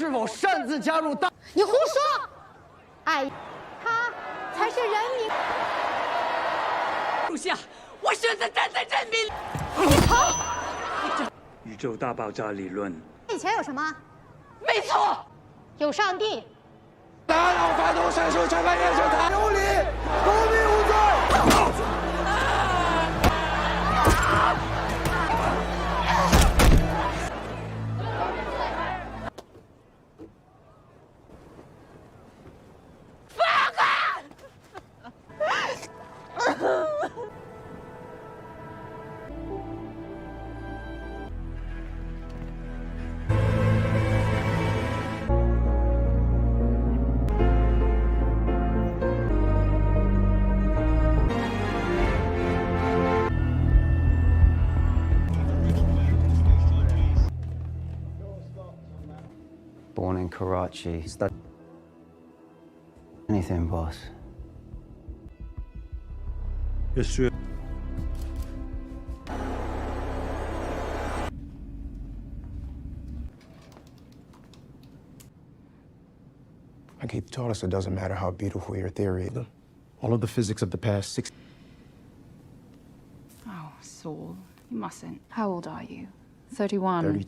是否擅自加入大？你胡说！哎，他才是人民。属下，我选择站在人民。宇宙大爆炸理论。以前有什么？没错，有上帝。打倒反动神授全盘验证他有理，公民无罪。Born in Karachi. Anything, boss. History. Like he taught us, it doesn't matter how beautiful your theory is. All of the physics of the past 6. Oh, Saul, you mustn't. How old are you? 31? 30.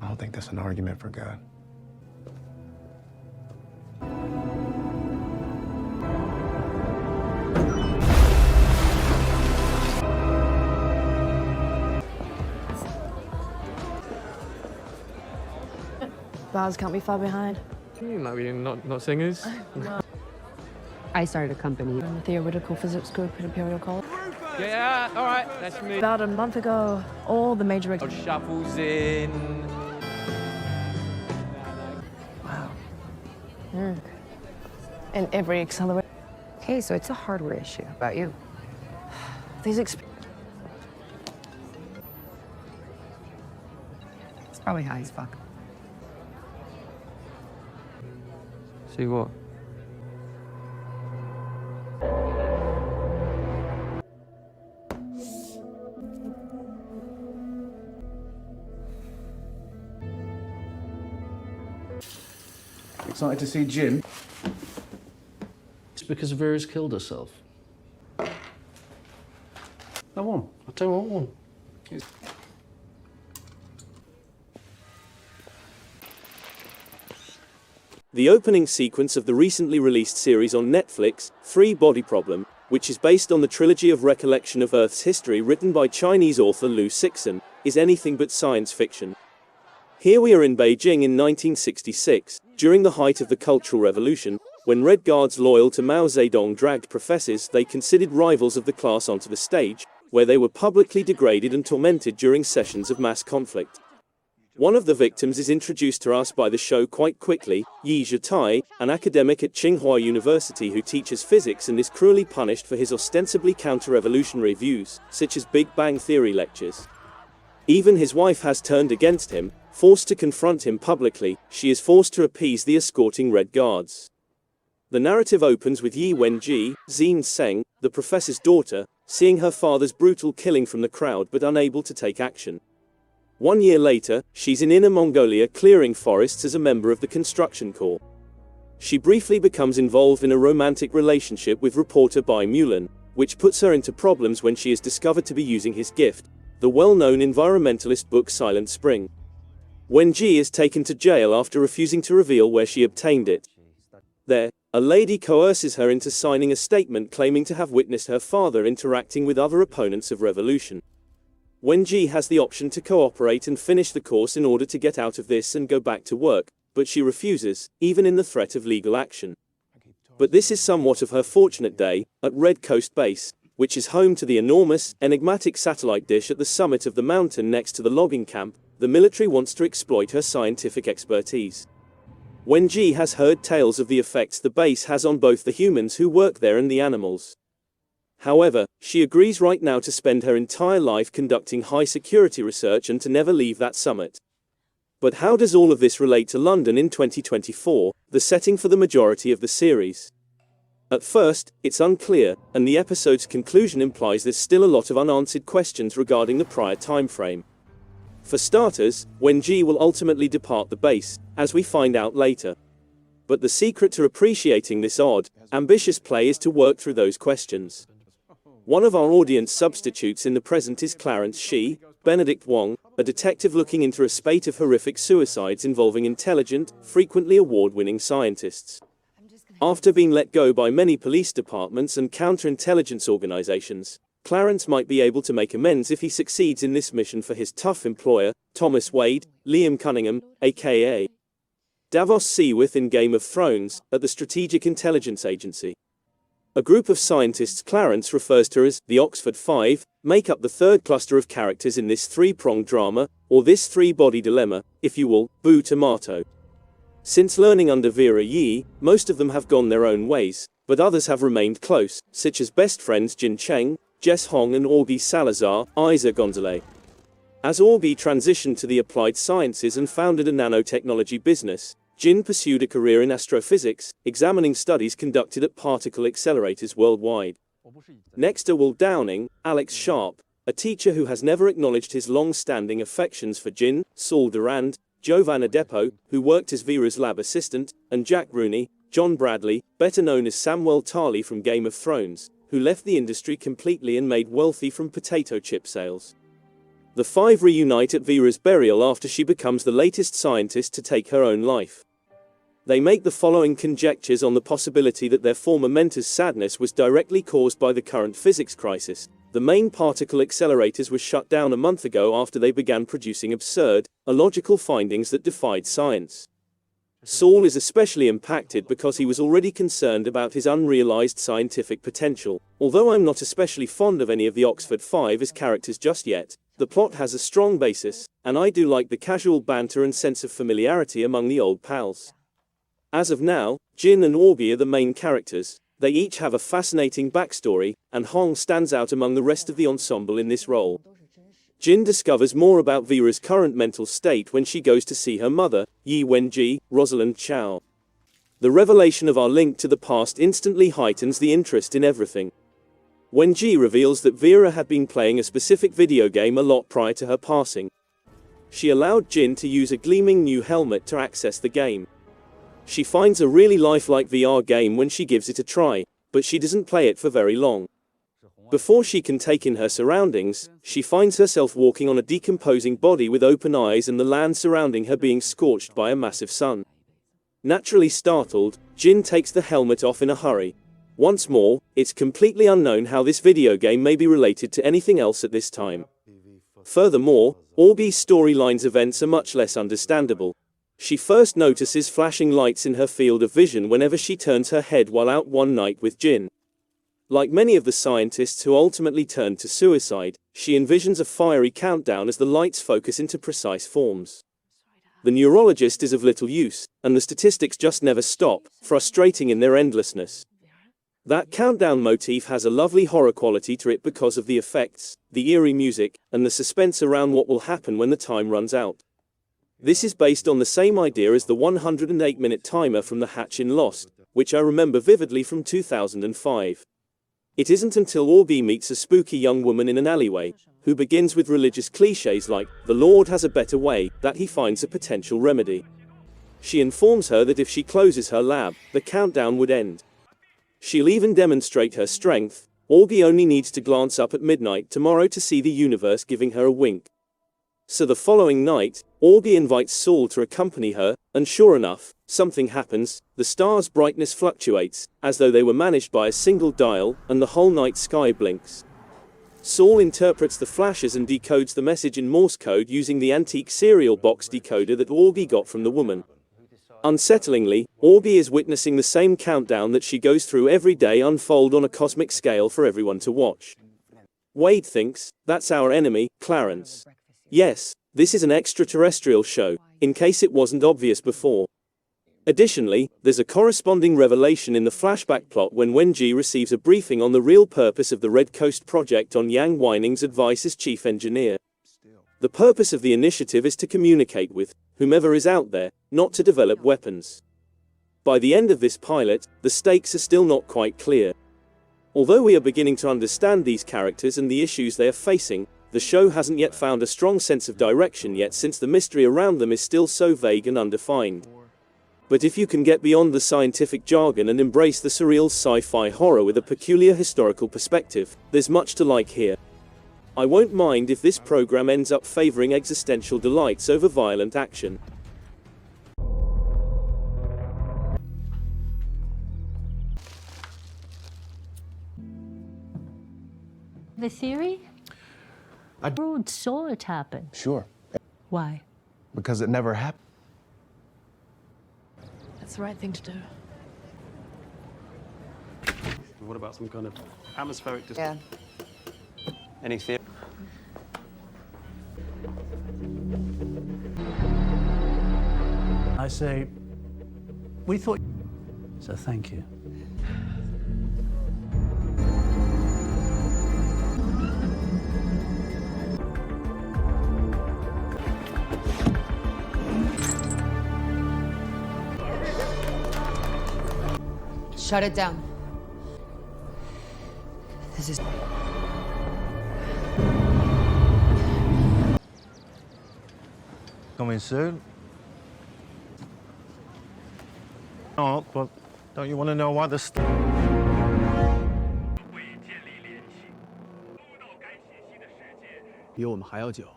I don't think that's an argument for God. Bars can't be far behind. Like we're not singers. I started a company. In the theoretical physics group at Imperial College. Yeah, all right, that's me. About a month ago, all the major... Shuffles in. Wow. And every accelerator. Okay, so it's a hardware issue. How about you? These It's probably high as fuck. See what? Excited to see Jim? It's because Vera's killed herself. I won. I'll tell you what one. The opening sequence of the recently released series on Netflix, Free Body Problem, which is based on the trilogy of recollection of Earth's history written by Chinese author Liu Cixin, is anything but science fiction. Here we are in Beijing in 1966, during the height of the Cultural Revolution, when Red Guards loyal to Mao Zedong dragged professors they considered rivals of the class onto the stage, where they were publicly degraded and tormented during sessions of mass conflict. One of the victims is introduced to us by the show quite quickly, Yi Zhitai, an academic at Tsinghua University who teaches physics and is cruelly punished for his ostensibly counter-revolutionary views, such as Big Bang Theory lectures. Even his wife has turned against him. Forced to confront him publicly, she is forced to appease the escorting Red Guards. The narrative opens with Yi Wenji, Xin Seng, the professor's daughter, seeing her father's brutal killing from the crowd but unable to take action. 1 year later, she's in Inner Mongolia clearing forests as a member of the construction corps. She briefly becomes involved in a romantic relationship with reporter Bai Mulan, which puts her into problems when she is discovered to be using his gift, the well-known environmentalist book Silent Spring. Wenji is taken to jail after refusing to reveal where she obtained it. There, a lady coerces her into signing a statement claiming to have witnessed her father interacting with other opponents of revolution. Wenji has the option to cooperate and finish the course in order to get out of this and go back to work, but she refuses, even in the threat of legal action. But this is somewhat of her fortunate day, at Red Coast Base, which is home to the enormous, enigmatic satellite dish at the summit of the mountain next to the logging camp. The military wants to exploit her scientific expertise. Wenji has heard tales of the effects the base has on both the humans who work there and the animals. However, she agrees right now to spend her entire life conducting high-security research and to never leave that summit. But how does all of this relate to London in 2024, the setting for the majority of the series? At first, it's unclear, and the episode's conclusion implies there's still a lot of unanswered questions regarding the prior time frame. For starters, Wenji will ultimately depart the base, as we find out later. But the secret to appreciating this odd, ambitious play is to work through those questions. One of our audience substitutes in the present is Clarence Shi, Benedict Wong, a detective looking into a spate of horrific suicides involving intelligent, frequently award-winning scientists. After being let go by many police departments and counterintelligence organizations, Clarence might be able to make amends if he succeeds in this mission for his tough employer, Thomas Wade, Liam Cunningham, aka Davos Seaworth in Game of Thrones, at the Strategic Intelligence Agency. A group of scientists Clarence refers to as the Oxford Five make up the third cluster of characters in this three-pronged drama, or this three-body dilemma, if you will, boo tomato. Since learning under Vera Yi, most of them have gone their own ways, but others have remained close, such as best friends Jin Cheng, Jess Hong and Augie Salazar, Isa Gonzalez. As Augie transitioned to the applied sciences and founded a nanotechnology business, Jin pursued a career in astrophysics, examining studies conducted at particle accelerators worldwide. Next are Will Downing, Alex Sharp, a teacher who has never acknowledged his long-standing affections for Jin, Saul Durand, Giovanna Depo, who worked as Vera's lab assistant, and Jack Rooney, John Bradley, better known as Samwell Tarly from Game of Thrones, who left the industry completely and made wealthy from potato chip sales. The five reunite at Vera's burial after she becomes the latest scientist to take her own life. They make the following conjectures on the possibility that their former mentor's sadness was directly caused by the current physics crisis. The main particle accelerators were shut down a month ago after they began producing absurd, illogical findings that defied science. Saul is especially impacted because he was already concerned about his unrealized scientific potential. Although I'm not especially fond of any of the Oxford Five as characters just yet, the plot has a strong basis, and I do like the casual banter and sense of familiarity among the old pals. As of now, Jin and Augie are the main characters. They each have a fascinating backstory, and Hong stands out among the rest of the ensemble in this role. Jin discovers more about Vera's current mental state when she goes to see her mother, Yi Wenji, Rosalind Chow. The revelation of our link to the past instantly heightens the interest in everything. Wenji reveals that Vera had been playing a specific video game a lot prior to her passing. She allowed Jin to use a gleaming new helmet to access the game. She finds a really lifelike VR game when she gives it a try, but she doesn't play it for very long. Before she can take in her surroundings, she finds herself walking on a decomposing body with open eyes and the land surrounding her being scorched by a massive sun. Naturally startled, Jin takes the helmet off in a hurry. Once more, it's completely unknown how this video game may be related to anything else at this time. Furthermore, Augie's storyline's events are much less understandable. She first notices flashing lights in her field of vision whenever she turns her head while out one night with Jin. Like many of the scientists who ultimately turned to suicide, she envisions a fiery countdown as the lights focus into precise forms. The neurologist is of little use, and the statistics just never stop, frustrating in their endlessness. That countdown motif has a lovely horror quality to it because of the effects, the eerie music, and the suspense around what will happen when the time runs out. This is based on the same idea as the 108-minute timer from The Hatch in Lost, which I remember vividly from 2005. It isn't until Augie meets a spooky young woman in an alleyway, who begins with religious cliches like, "The Lord has a better way," that he finds a potential remedy. She informs her that if she closes her lab, the countdown would end. She'll even demonstrate her strength. Augie only needs to glance up at midnight tomorrow to see the universe giving her a wink. So the following night, Augie invites Saul to accompany her, and sure enough, something happens. The stars' brightness fluctuates, as though they were managed by a single dial, and the whole night sky blinks. Saul interprets the flashes and decodes the message in Morse code using the antique cereal box decoder that Augie got from the woman. Unsettlingly, Augie is witnessing the same countdown that she goes through every day unfold on a cosmic scale for everyone to watch. Wade thinks, that's our enemy, Clarence. Yes, this is an extraterrestrial show, in case it wasn't obvious before. Additionally, there's a corresponding revelation in the flashback plot when Wenji receives a briefing on the real purpose of the Red Coast project on Yang Weining's advice as chief engineer. The purpose of the initiative is to communicate with whomever is out there, not to develop weapons. By the end of this pilot, the stakes are still not quite clear. Although we are beginning to understand these characters and the issues they are facing, the show hasn't yet found a strong sense of direction yet, since the mystery around them is still so vague and undefined. But if you can get beyond the scientific jargon and embrace the surreal sci-fi horror with a peculiar historical perspective, there's much to like here. I won't mind if this program ends up favoring existential delights over violent action. The theory? I saw it happen. Sure. Why? Because it never happened. That's the right thing to do. What about some kind of atmospheric Yeah. Any theory? I say, we thought, so thank you. Shut it down. This is... Coming soon? Oh, but don't you want to know why the... 比我们还要久。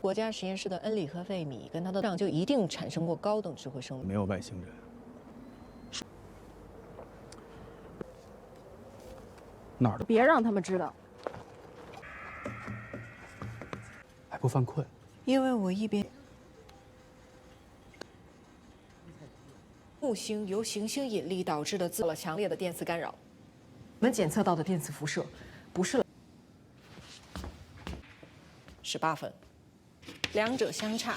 国家实验室的恩里和费米跟他的上就一定产生过高等智慧生命。没有外星人。哪儿的？别让他们知道。还不犯困？因为我一边木星由行星引力导致的自了强烈的电磁干扰。我们检测到的电磁辐射不是18分，两者相差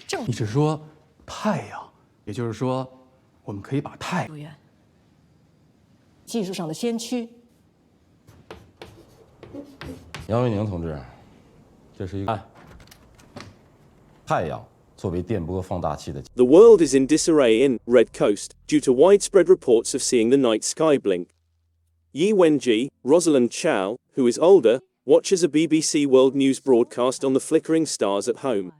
正。你是说太阳？也就是说，我们可以把太阳技术上的先驱。杨卫宁同志，这是一个太阳作为电波放大器的。 The world is in disarray in Red Coast due to widespread reports of seeing the night sky blink. Yi Wenji, Rosalind Chow, who is older, watches a BBC World News broadcast on the flickering stars at home.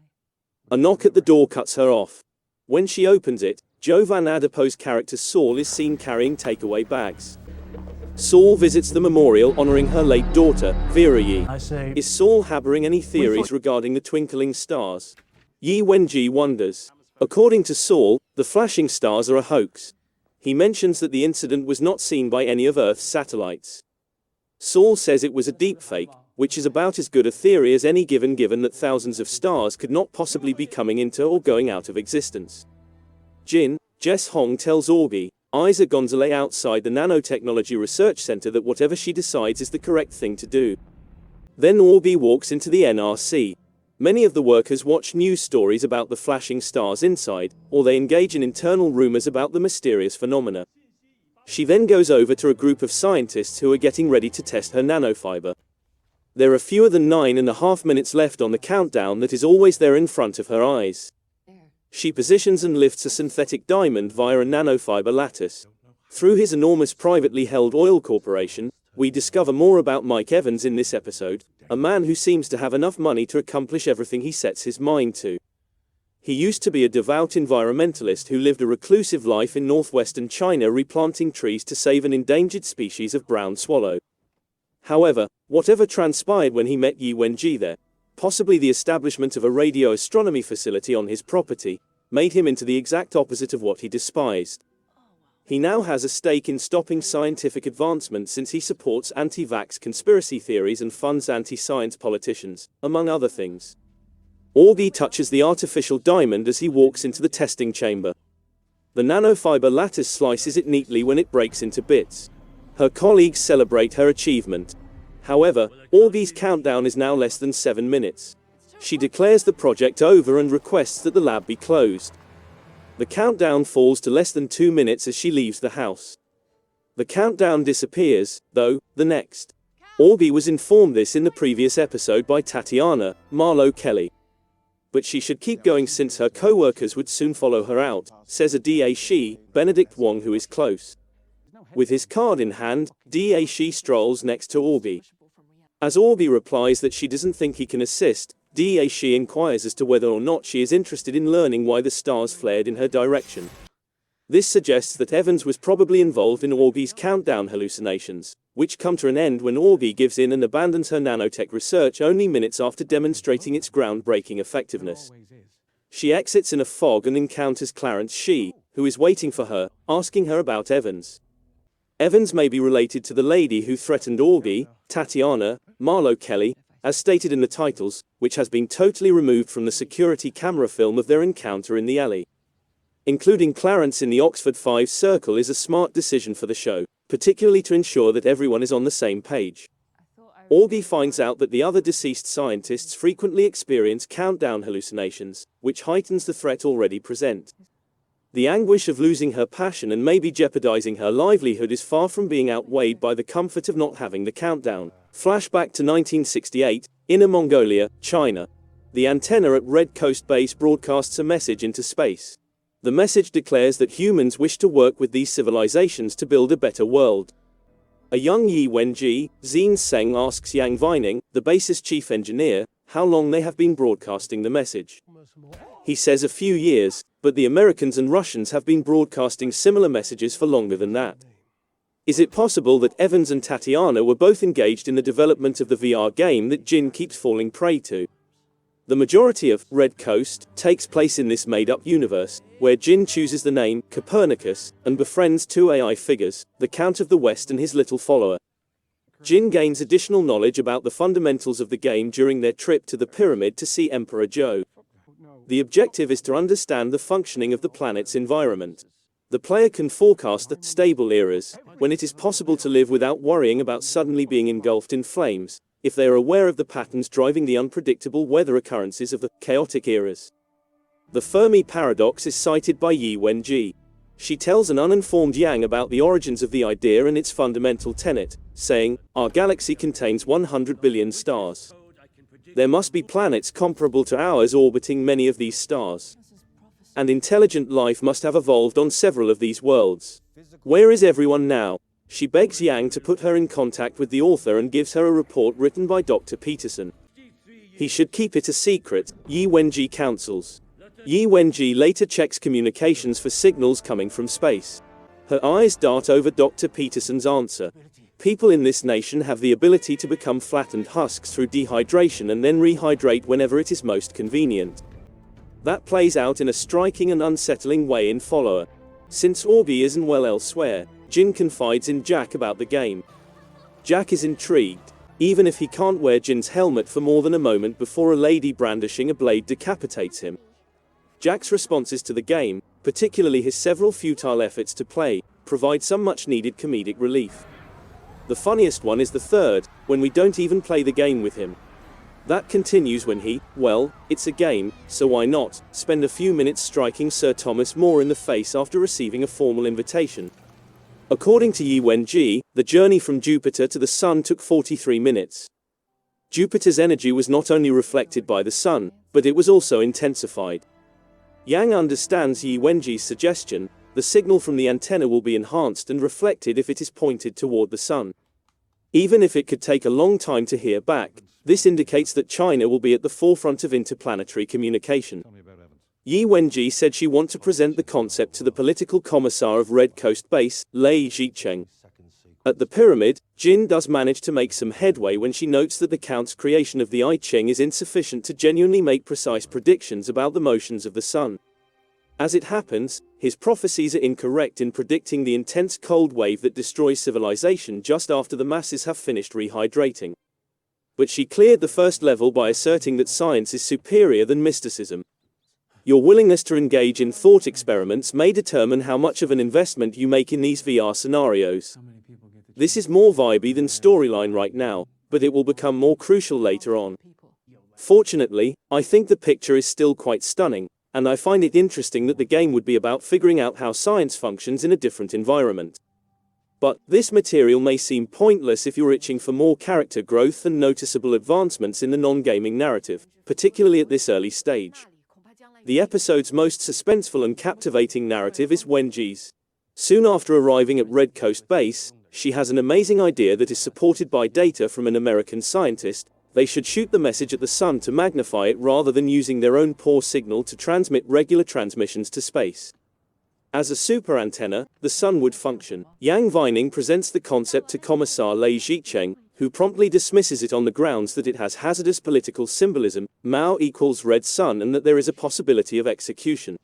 A knock at the door cuts her off. When she opens it, Jovan Adipo's character Saul is seen carrying takeaway bags. Saul visits the memorial honoring her late daughter, Vera Yi. Is Saul harboring any theories regarding the twinkling stars? Yi Wenji wonders. According to Saul, the flashing stars are a hoax. He mentions that the incident was not seen by any of Earth's satellites. Saul says it was a deepfake, which is about as good a theory as any given that thousands of stars could not possibly be coming into or going out of existence. Jess Hong tells Augie, Isa Gonzalez outside the Nanotechnology Research Center that whatever she decides is the correct thing to do. Then Augie walks into the NRC. Many of the workers watch news stories about the flashing stars inside, or they engage in internal rumors about the mysterious phenomena. She then goes over to a group of scientists who are getting ready to test her nanofiber. There are fewer than 9.5 minutes left on the countdown that is always there in front of her eyes. She positions and lifts a synthetic diamond via a nanofiber lattice. Through his enormous privately held oil corporation, we discover more about Mike Evans in this episode, a man who seems to have enough money to accomplish everything he sets his mind to. He used to be a devout environmentalist who lived a reclusive life in northwestern China replanting trees to save an endangered species of brown swallow. However, whatever transpired when he met Yi Wenji there, possibly the establishment of a radio astronomy facility on his property, made him into the exact opposite of what he despised. He now has a stake in stopping scientific advancement since he supports anti-vax conspiracy theories and funds anti-science politicians, among other things. Augie touches the artificial diamond as he walks into the testing chamber. The nanofiber lattice slices it neatly when it breaks into bits. Her colleagues celebrate her achievement. However, Augie's countdown is now less than 7 minutes. She declares the project over and requests that the lab be closed. The countdown falls to less than 2 minutes as she leaves the house. The countdown disappears, though, the next. Augie was informed this in the previous episode by Tatiana, Marlowe Kelly. But she should keep going since her co-workers would soon follow her out, says a Da Shi, Benedict Wong, who is close. With his card in hand, Da Shi strolls next to Augie. As Orby replies that she doesn't think he can assist, Daeshi inquires as to whether or not she is interested in learning why the stars flared in her direction. This suggests that Evans was probably involved in Orby's countdown hallucinations, which come to an end when Orby gives in and abandons her nanotech research only minutes after demonstrating its groundbreaking effectiveness. She exits in a fog and encounters Clarence Shih, who is waiting for her, asking her about Evans. Evans may be related to the lady who threatened Orby, Tatiana Marlowe Kelly, as stated in the titles, which has been totally removed from the security camera film of their encounter in the alley. Including Clarence in the Oxford 5 circle is a smart decision for the show, particularly to ensure that everyone is on the same page. Orby finds out that the other deceased scientists frequently experience countdown hallucinations, which heightens the threat already present. The anguish of losing her passion and maybe jeopardizing her livelihood is far from being outweighed by the comfort of not having the countdown. Flashback to 1968, Inner Mongolia, China. The antenna at Red Coast Base broadcasts a message into space. The message declares that humans wish to work with these civilizations to build a better world. A young Yi Wenji, Zine Seng asks Yang Vining, the base's chief engineer, how long they have been broadcasting the message. He says a few years, but the Americans and Russians have been broadcasting similar messages for longer than that. Is it possible that Evans and Tatiana were both engaged in the development of the VR game that Jin keeps falling prey to? The majority of Red Coast takes place in this made-up universe, where Jin chooses the name Copernicus and befriends two AI figures, the Count of the West and his little follower. Jin gains additional knowledge about the fundamentals of the game during their trip to the pyramid to see Emperor Zhou. The objective is to understand the functioning of the planet's environment. The player can forecast the stable eras, when it is possible to live without worrying about suddenly being engulfed in flames, if they are aware of the patterns driving the unpredictable weather occurrences of the chaotic eras. The Fermi paradox is cited by Yi Wenji. She tells an uninformed Yang about the origins of the idea and its fundamental tenet, saying, "Our galaxy contains 100 billion stars. There must be planets comparable to ours orbiting many of these stars. And intelligent life must have evolved on several of these worlds. Where is everyone now?" She begs Yang to put her in contact with the author and gives her a report written by Dr. Peterson. He should keep it a secret, Yi Wenji counsels. Yi Wenji later checks communications for signals coming from space. Her eyes dart over Dr. Peterson's answer. People in this nation have the ability to become flattened husks through dehydration and then rehydrate whenever it is most convenient. That plays out in a striking and unsettling way in Follower. Since Orby isn't well elsewhere, Jin confides in Jack about the game. Jack is intrigued, even if he can't wear Jin's helmet for more than a moment before a lady brandishing a blade decapitates him. Jack's responses to the game, particularly his several futile efforts to play, provide some much-needed comedic relief. The funniest one is the third, when we don't even play the game with him. That continues when he, well, it's a game, so why not, spend a few minutes striking Sir Thomas More in the face after receiving a formal invitation. According to Yi Wenji, the journey from Jupiter to the Sun took 43 minutes. Jupiter's energy was not only reflected by the Sun, but it was also intensified. Yang understands Yi Wenji's suggestion. The signal from the antenna will be enhanced and reflected if it is pointed toward the Sun. Even if it could take a long time to hear back, this indicates that China will be at the forefront of interplanetary communication. Yi Wenji said she wants to present the concept to the political commissar of Red Coast Base, Lei Zhicheng. At the pyramid, Jin does manage to make some headway when she notes that the Count's creation of the I Ching is insufficient to genuinely make precise predictions about the motions of the Sun. As it happens, his prophecies are incorrect in predicting the intense cold wave that destroys civilization just after the masses have finished rehydrating. But she cleared the first level by asserting that science is superior than mysticism. Your willingness to engage in thought experiments may determine how much of an investment you make in these VR scenarios. This is more vibey than storyline right now, but it will become more crucial later on. Fortunately, I think the picture is still quite stunning, and I find it interesting that the game would be about figuring out how science functions in a different environment. But this material may seem pointless if you're itching for more character growth and noticeable advancements in the non-gaming narrative, particularly at this early stage. The episode's most suspenseful and captivating narrative is Wenji's. Soon after arriving at Red Coast Base, she has an amazing idea that is supported by data from an American scientist. They should shoot the message at the sun to magnify it rather than using their own poor signal to transmit regular transmissions to space. As a super antenna, the sun would function. Yang Vining presents the concept to Commissar Lei Zicheng, who promptly dismisses it on the grounds that it has hazardous political symbolism, Mao equals red sun, and that there is a possibility of execution.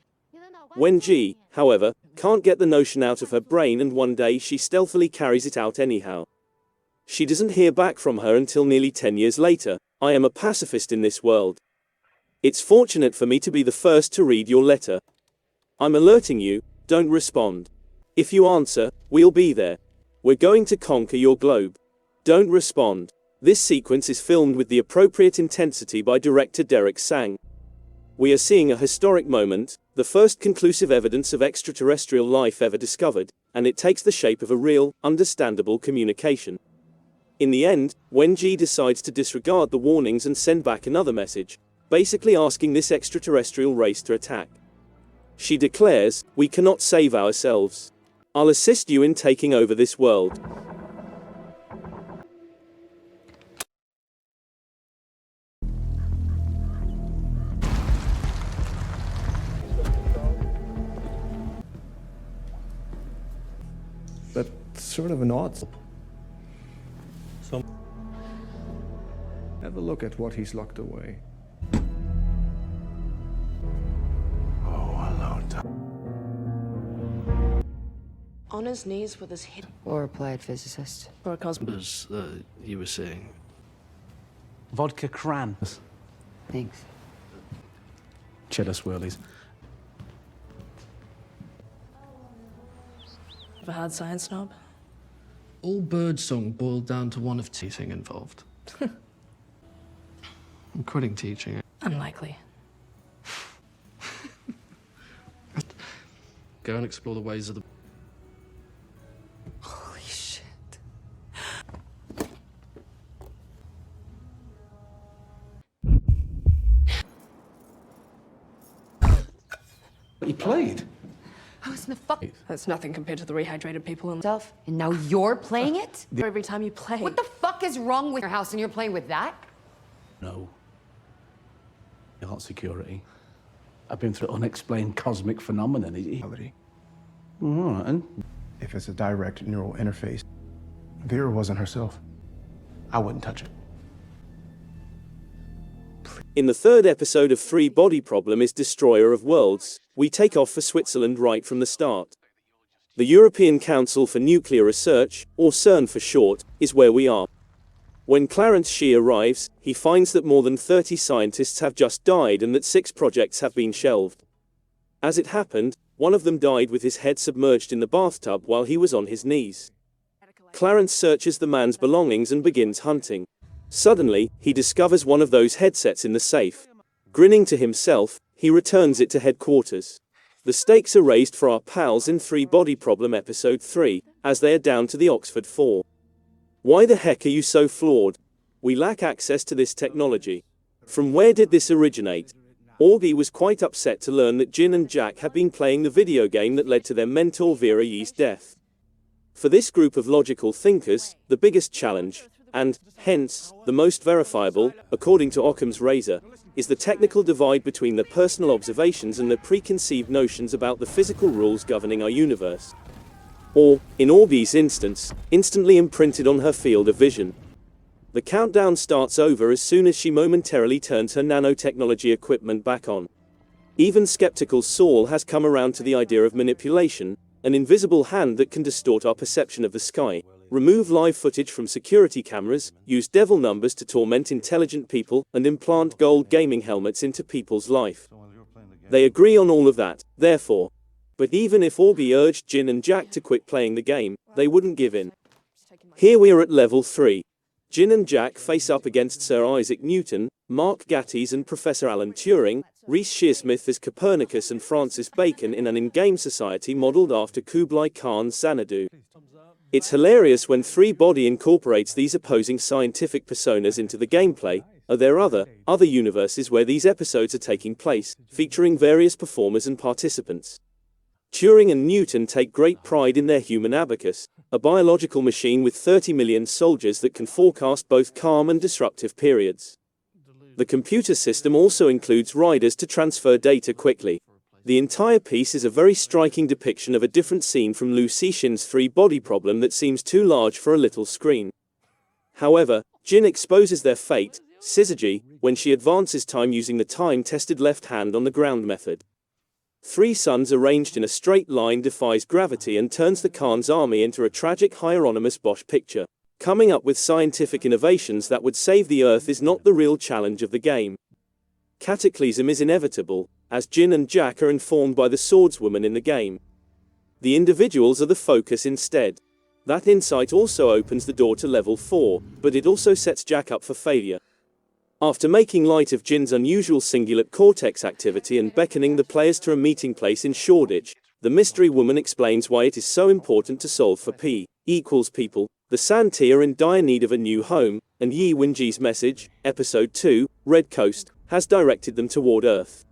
Wen Ji, however, can't get the notion out of her brain, and one day she stealthily carries it out anyhow. She doesn't hear back from her until nearly 10 years later. I am a pacifist in this world. It's fortunate for me to be the first to read your letter. I'm alerting you, don't respond. If you answer, we'll be there. We're going to conquer your globe. Don't respond. This sequence is filmed with the appropriate intensity by director Derek Sang. We are seeing a historic moment, the first conclusive evidence of extraterrestrial life ever discovered, and it takes the shape of a real, understandable communication. In the end, Wen Ji decides to disregard the warnings and send back another message, basically asking this extraterrestrial race to attack. She declares, "We cannot save ourselves. I'll assist you in taking over this world." That's sort of an odd. Have a look at what he's locked away. On his knees with his head. Or applied physicist. Or a cosmos. As you were saying. Vodka cran. Thanks. Cheddar swirlies. Ever had science snob? All Birdsong boiled down to one of teaching involved. I'm quitting teaching. Unlikely. Go and explore the ways of the... Holy shit. He played. I was in the fuck That's nothing compared to the rehydrated people in the... stuff, and now you're playing it? Every time you play. What the fuck is wrong with your house and you're playing with that? No. Art security. I've been through unexplained cosmic phenomenon. And If it's a direct neural interface, Vera wasn't herself. I wouldn't touch it. In the third episode of Free Body Problem is Destroyer of Worlds, we take off for Switzerland right from the start. The European Council for Nuclear Research, or CERN for short, is where we are. When Clarence Shih arrives, he finds that more than 30 scientists have just died and that 6 projects have been shelved. As it happened, one of them died with his head submerged in the bathtub while he was on his knees. Clarence searches the man's belongings and begins hunting. Suddenly, he discovers one of those headsets in the safe. Grinning to himself, he returns it to headquarters. The stakes are raised for our pals in Free Body Problem Episode 3, as they are down to the Oxford 4. Why the heck are you so flawed? We lack access to this technology. From where did this originate? Augie was quite upset to learn that Jin and Jack had been playing the video game that led to their mentor Vera Yi's death. For this group of logical thinkers, the biggest challenge, and, hence, the most verifiable, according to Occam's razor, is the technical divide between their personal observations and their preconceived notions about the physical rules governing our universe. Or, in Augie's instance, instantly imprinted on her field of vision. The countdown starts over as soon as she momentarily turns her nanotechnology equipment back on. Even skeptical Saul has come around to the idea of manipulation, an invisible hand that can distort our perception of the sky, remove live footage from security cameras, use devil numbers to torment intelligent people, and implant gold gaming helmets into people's life. They agree on all of that, therefore. But even if Augie urged Jin and Jack to quit playing the game, they wouldn't give in. Here we are at level 3. Jin and Jack face up against Sir Isaac Newton, Mark Gatiss and Professor Alan Turing, Reece Shearsmith as Copernicus and Francis Bacon in an in-game society modelled after Kublai Khan's Xanadu. It's hilarious when Free Body incorporates these opposing scientific personas into the gameplay. Are there other universes where these episodes are taking place, featuring various performers and participants? Turing and Newton take great pride in their human abacus, a biological machine with 30 million soldiers that can forecast both calm and disruptive periods. The computer system also includes riders to transfer data quickly. The entire piece is a very striking depiction of a different scene from Liu Cixin's three-body problem that seems too large for a little screen. However, Jin exposes their fate, syzygy, when she advances time using the time-tested left hand on the ground method. 3 suns arranged in a straight line defies gravity and turns the Khan's army into a tragic Hieronymus Bosch picture. Coming up with scientific innovations that would save the Earth is not the real challenge of the game. Cataclysm is inevitable, as Jin and Jack are informed by the swordswoman in the game. The individuals are the focus instead. That insight also opens the door to level 4, but it also sets Jack up for failure. After making light of Jin's unusual cingulate cortex activity and beckoning the players to a meeting place in Shoreditch, the mystery woman explains why it is so important to solve for P equals people. The Santee are in dire need of a new home, and Yi Wenji's message, Episode 2, Red Coast, has directed them toward Earth.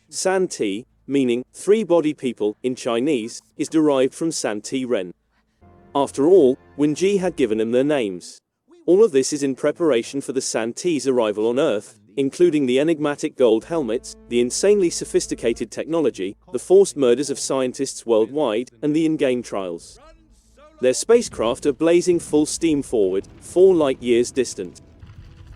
Santee, meaning three-body people in Chinese, is derived from Santee Ren. After all, Wenji had given them their names. All of this is in preparation for the Santee's arrival on Earth, including the enigmatic gold helmets, the insanely sophisticated technology, the forced murders of scientists worldwide, and the in-game trials. Their spacecraft are blazing full steam forward, 4 light-years distant.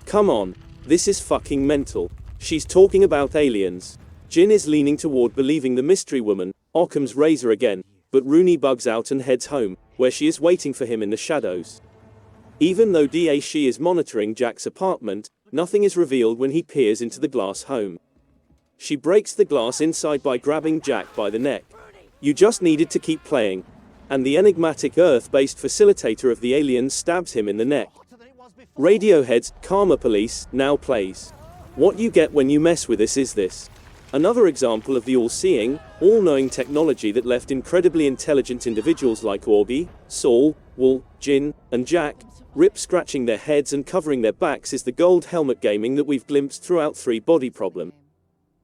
Come on, this is fucking mental. She's talking about aliens. Jin is leaning toward believing the mystery woman, Occam's razor again, but Rooney bugs out and heads home, where she is waiting for him in the shadows. Even though Da Shi is monitoring Jack's apartment, nothing is revealed when he peers into the glass home. She breaks the glass inside by grabbing Jack by the neck. You just needed to keep playing. And the enigmatic Earth-based facilitator of the aliens stabs him in the neck. Radiohead's Karma Police now plays. What you get when you mess with this is this. Another example of the all-seeing, all-knowing technology that left incredibly intelligent individuals like Augie, Saul, Wall, Jin, and Jack rip-scratching their heads and covering their backs is the gold helmet gaming that we've glimpsed throughout Three-Body Problem.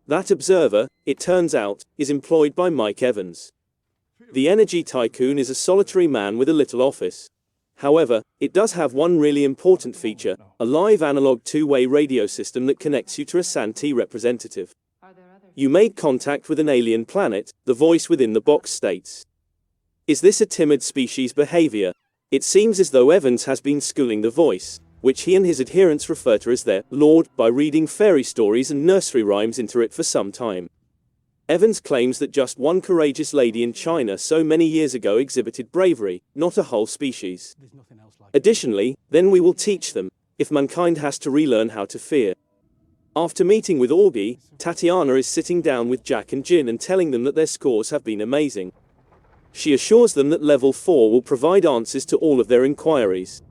That observer, it turns out, is employed by Mike Evans. The energy tycoon is a solitary man with a little office. However, it does have one really important feature, a live analog two-way radio system that connects you to a Santee representative. You made contact with an alien planet, the voice within the box states. Is this a timid species behavior? It seems as though Evans has been schooling the voice, which he and his adherents refer to as their Lord, by reading fairy stories and nursery rhymes into it for some time. Evans claims that just one courageous lady in China so many years ago exhibited bravery, not a whole species. Additionally, then we will teach them, if mankind has to relearn how to fear. After meeting with Augie, Tatiana is sitting down with Jack and Jin and telling them that their scores have been amazing. She assures them that level 4 will provide answers to all of their inquiries.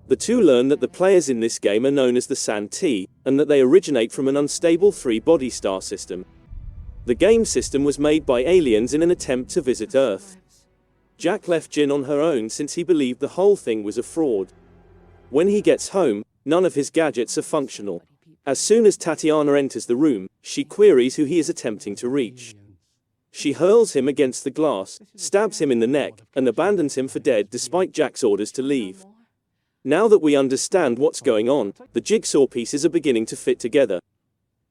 The two learn that the players in this game are known as the Santee, and that they originate from an unstable three-body star system. The game system was made by aliens in an attempt to visit Earth. Jack left Jin on her own since he believed the whole thing was a fraud. When he gets home, none of his gadgets are functional. As soon as Tatiana enters the room, she queries who he is attempting to reach. She hurls him against the glass, stabs him in the neck, and abandons him for dead despite Jack's orders to leave. Now that we understand what's going on, the jigsaw pieces are beginning to fit together.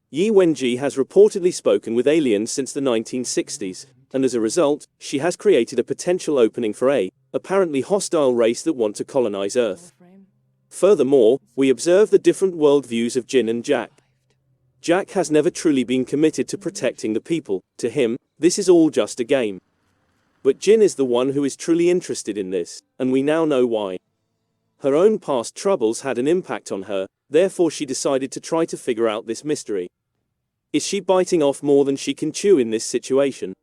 Yi Wenji has reportedly spoken with aliens since the 1960s, and as a result, she has created a potential opening for a, apparently hostile race that want to colonize Earth. Furthermore, we observe the different worldviews of Jin and Jack. Jack has never truly been committed to protecting the people. To him, this is all just a game. But Jin is the one who is truly interested in this, and we now know why. Her own past troubles had an impact on her, therefore she decided to try to figure out this mystery. Is she biting off more than she can chew in this situation?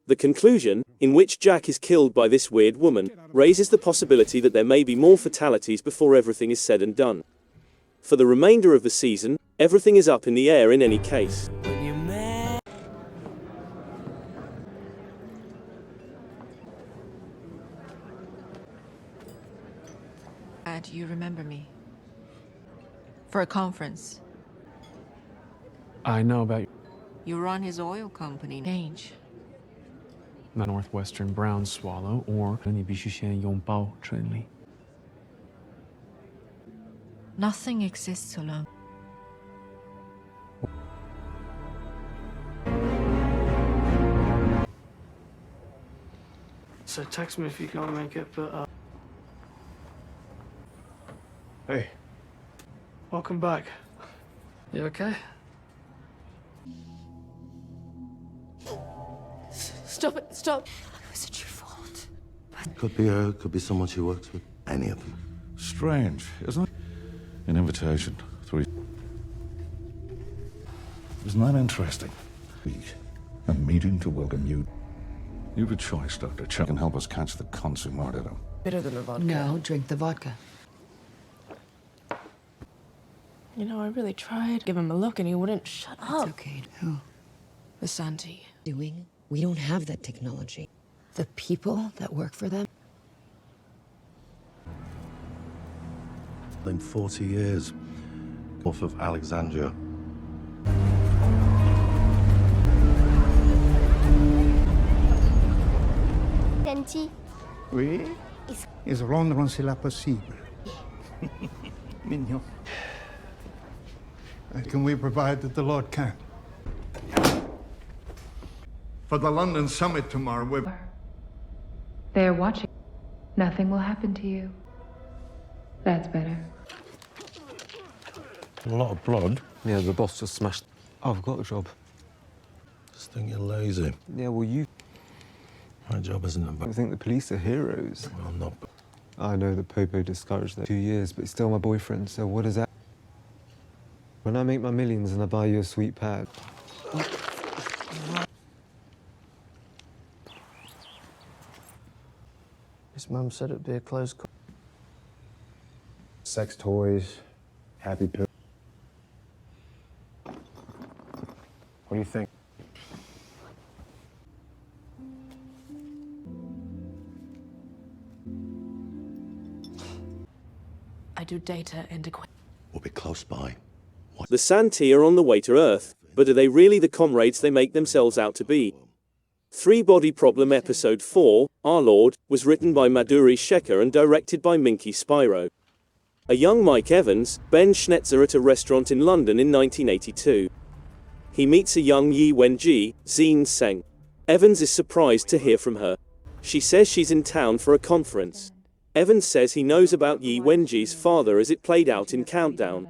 The conclusion, in which Jack is killed by this weird woman, raises the possibility that there may be more fatalities before everything is said and done. For the remainder of the season, everything is up in the air in any case. Do you remember me? For a conference. I know about you. You run his oil company. Change. Northwestern brown swallow, or 你必须先拥抱真理。Nothing exists alone. So text me if you can't make it, but Hey. welcome back. You okay? Stop it, stop. It wasn't your fault. Could be her, could be someone she works with. Any of them. Strange, isn't it? An invitation. 3. Isn't that interesting? A meeting to welcome you. You've a choice, Dr. Chuck can help us catch the consumardo. Bitter than a vodka. No, drink the vodka. You know, I really tried. Give him a look and he wouldn't shut up. It's okay. Who? The Santi. Doing? We don't have that technology. The people that work for them? In 40 years. Off of Alexandria. Santi. Oui. Is rendre cela possible? Mignon. Can we provide that the Lord can? For the London summit tomorrow, we're... They're watching. Nothing will happen to you. That's better. A lot of blood. Yeah, the boss just smashed. I've got a job. Just think you're lazy. Yeah, well, you My job isn't about... think the police are heroes. Well, not... I know that Popo discouraged that 2 years, but he's still my boyfriend, so what is that? When I make my millions and I buy you a sweet pad. His mum said it'd be a close call. Sex toys, happy pill. What do you think? I do data integration. We'll be close by. The Santi are on the way to Earth, but are they really the comrades they make themselves out to be? Three Body Problem Episode 4, Our Lord, was written by Madhuri Shekhar and directed by Minky Spyro. A young Mike Evans, Ben Schnetzer at a restaurant in London in 1982. He meets a young Yi Wenji, Zine Seng. Evans is surprised to hear from her. She says she's in town for a conference. Evans says he knows about Yi Wenji's father as it played out in Countdown.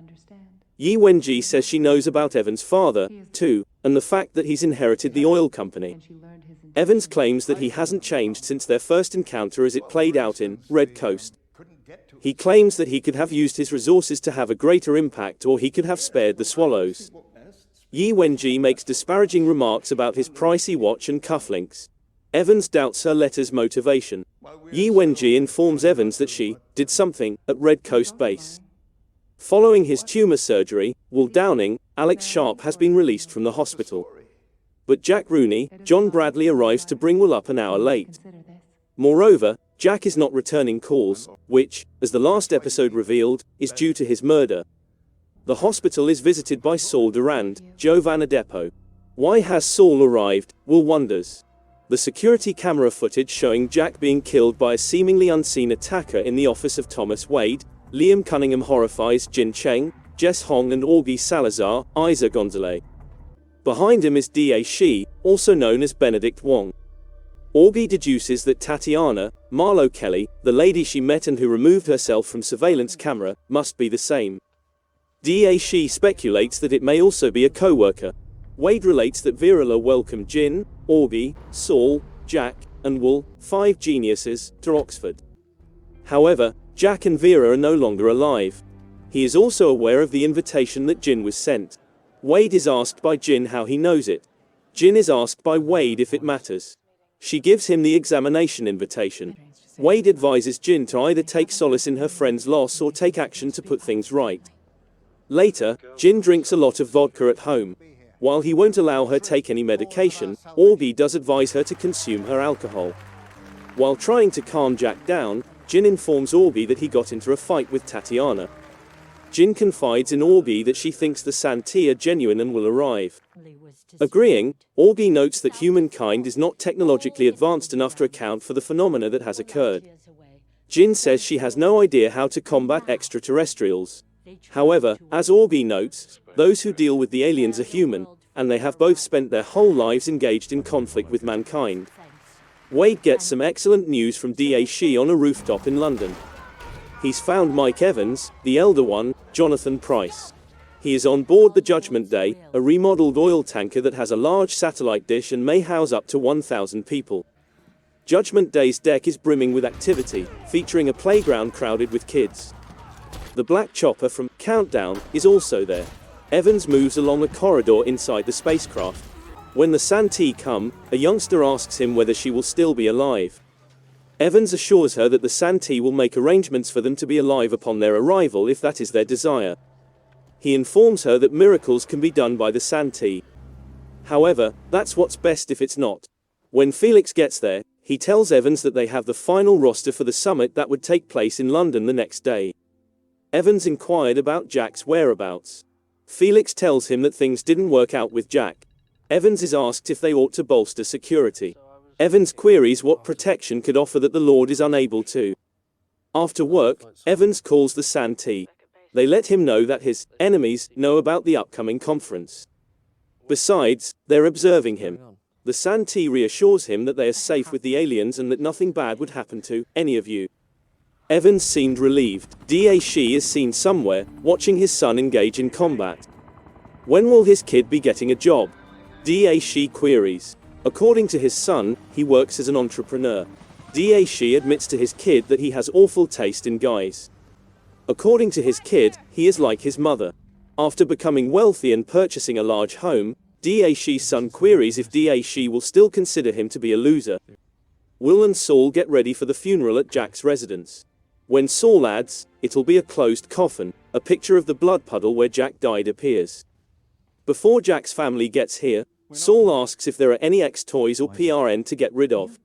Yi Wenji says she knows about Evans' father, too, and the fact that he's inherited the oil company. Evans claims that he hasn't changed since their first encounter as it played out in Red Coast. He claims that he could have used his resources to have a greater impact, or he could have spared the swallows. Yi Wenji makes disparaging remarks about his pricey watch and cufflinks. Evans doubts her letter's motivation. Yi Wenji informs Evans that she did something at Red Coast Base. Following his tumor surgery, Will Downing, Alex Sharp has been released from the hospital. But Jack Rooney, John Bradley arrives to bring Will up an hour late. Moreover, Jack is not returning calls, which, as the last episode revealed, is due to his murder. The hospital is visited by Saul Durand, Joe Vanadepo. Why has Saul arrived? Will wonders. The security camera footage showing Jack being killed by a seemingly unseen attacker in the office of Thomas Wade. Liam Cunningham horrifies Jin Cheng, Jess Hong and Augie Salazar, Isa Gonzalez. Behind him is D.A. Shi, also known as Benedict Wong. Augie deduces that Tatiana, Marlo Kelly, the lady she met and who removed herself from surveillance camera, must be the same. D.A. Shi speculates that it may also be a co-worker. Wade relates that Virula welcomed Jin, Augie, Saul, Jack, and Will, 5 geniuses, to Oxford. However, Jack and Vera are no longer alive. He is also aware of the invitation that Jin was sent. Wade is asked by Jin how he knows it. Jin is asked by Wade if it matters. She gives him the examination invitation. Wade advises Jin to either take solace in her friend's loss or take action to put things right. Later, Jin drinks a lot of vodka at home. While he won't allow her take any medication, Augie does advise her to consume her alcohol. While trying to calm Jack down, Jin informs Augie that he got into a fight with Tatiana. Jin confides in Augie that she thinks the Santee are genuine and will arrive. Agreeing, Augie notes that humankind is not technologically advanced enough to account for the phenomena that has occurred. Jin says she has no idea how to combat extraterrestrials. However, as Augie notes, those who deal with the aliens are human, and they have both spent their whole lives engaged in conflict with mankind. Wade gets some excellent news from Daeshi on a rooftop in London. He's found Mike Evans, the elder one, Jonathan Pryce. He is on board the Judgment Day, a remodeled oil tanker that has a large satellite dish and may house up to 1,000 people. Judgment Day's deck is brimming with activity, featuring a playground crowded with kids. The black chopper from Countdown is also there. Evans moves along a corridor inside the spacecraft. When the Santee come, a youngster asks him whether she will still be alive. Evans assures her that the Santee will make arrangements for them to be alive upon their arrival if that is their desire. He informs her that miracles can be done by the Santee. However, that's what's best if it's not. When Felix gets there, he tells Evans that they have the final roster for the summit that would take place in London the next day. Evans inquired about Jack's whereabouts. Felix tells him that things didn't work out with Jack. Evans is asked if they ought to bolster security. Evans queries what protection could offer that the Lord is unable to. After work, Evans calls the Santee. They let him know that his enemies know about the upcoming conference. Besides, they're observing him. The Santee reassures him that they are safe with the aliens and that nothing bad would happen to any of you. Evans seemed relieved. Daeshi is seen somewhere, watching his son engage in combat. When will his kid be getting a job? Daeshi queries. According to his son, he works as an entrepreneur. Daeshi admits to his kid that he has awful taste in guys. According to his kid, he is like his mother. After becoming wealthy and purchasing a large home, Daeshi's son queries if Daeshi will still consider him to be a loser. Will and Saul get ready for the funeral at Jack's residence. When Saul adds, "It'll be a closed coffin," a picture of the blood puddle where Jack died appears. Before Jack's family gets here, Saul asks if there are any X-Toys or PRN to get rid of.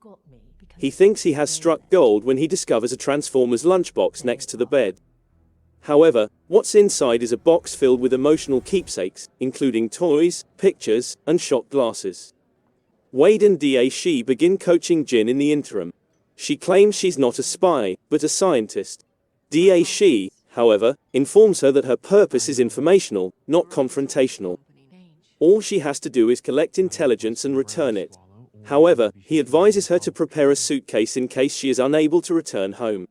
He thinks he has struck gold when he discovers a Transformers lunchbox next to the bed. However, what's inside is a box filled with emotional keepsakes, including toys, pictures, and shot glasses. Wade and Daeshi begin coaching Jin in the interim. She claims she's not a spy, but a scientist. Daeshi, however, informs her that her purpose is informational, not confrontational. All she has to do is collect intelligence and return it. However, he advises her to prepare a suitcase in case she is unable to return home.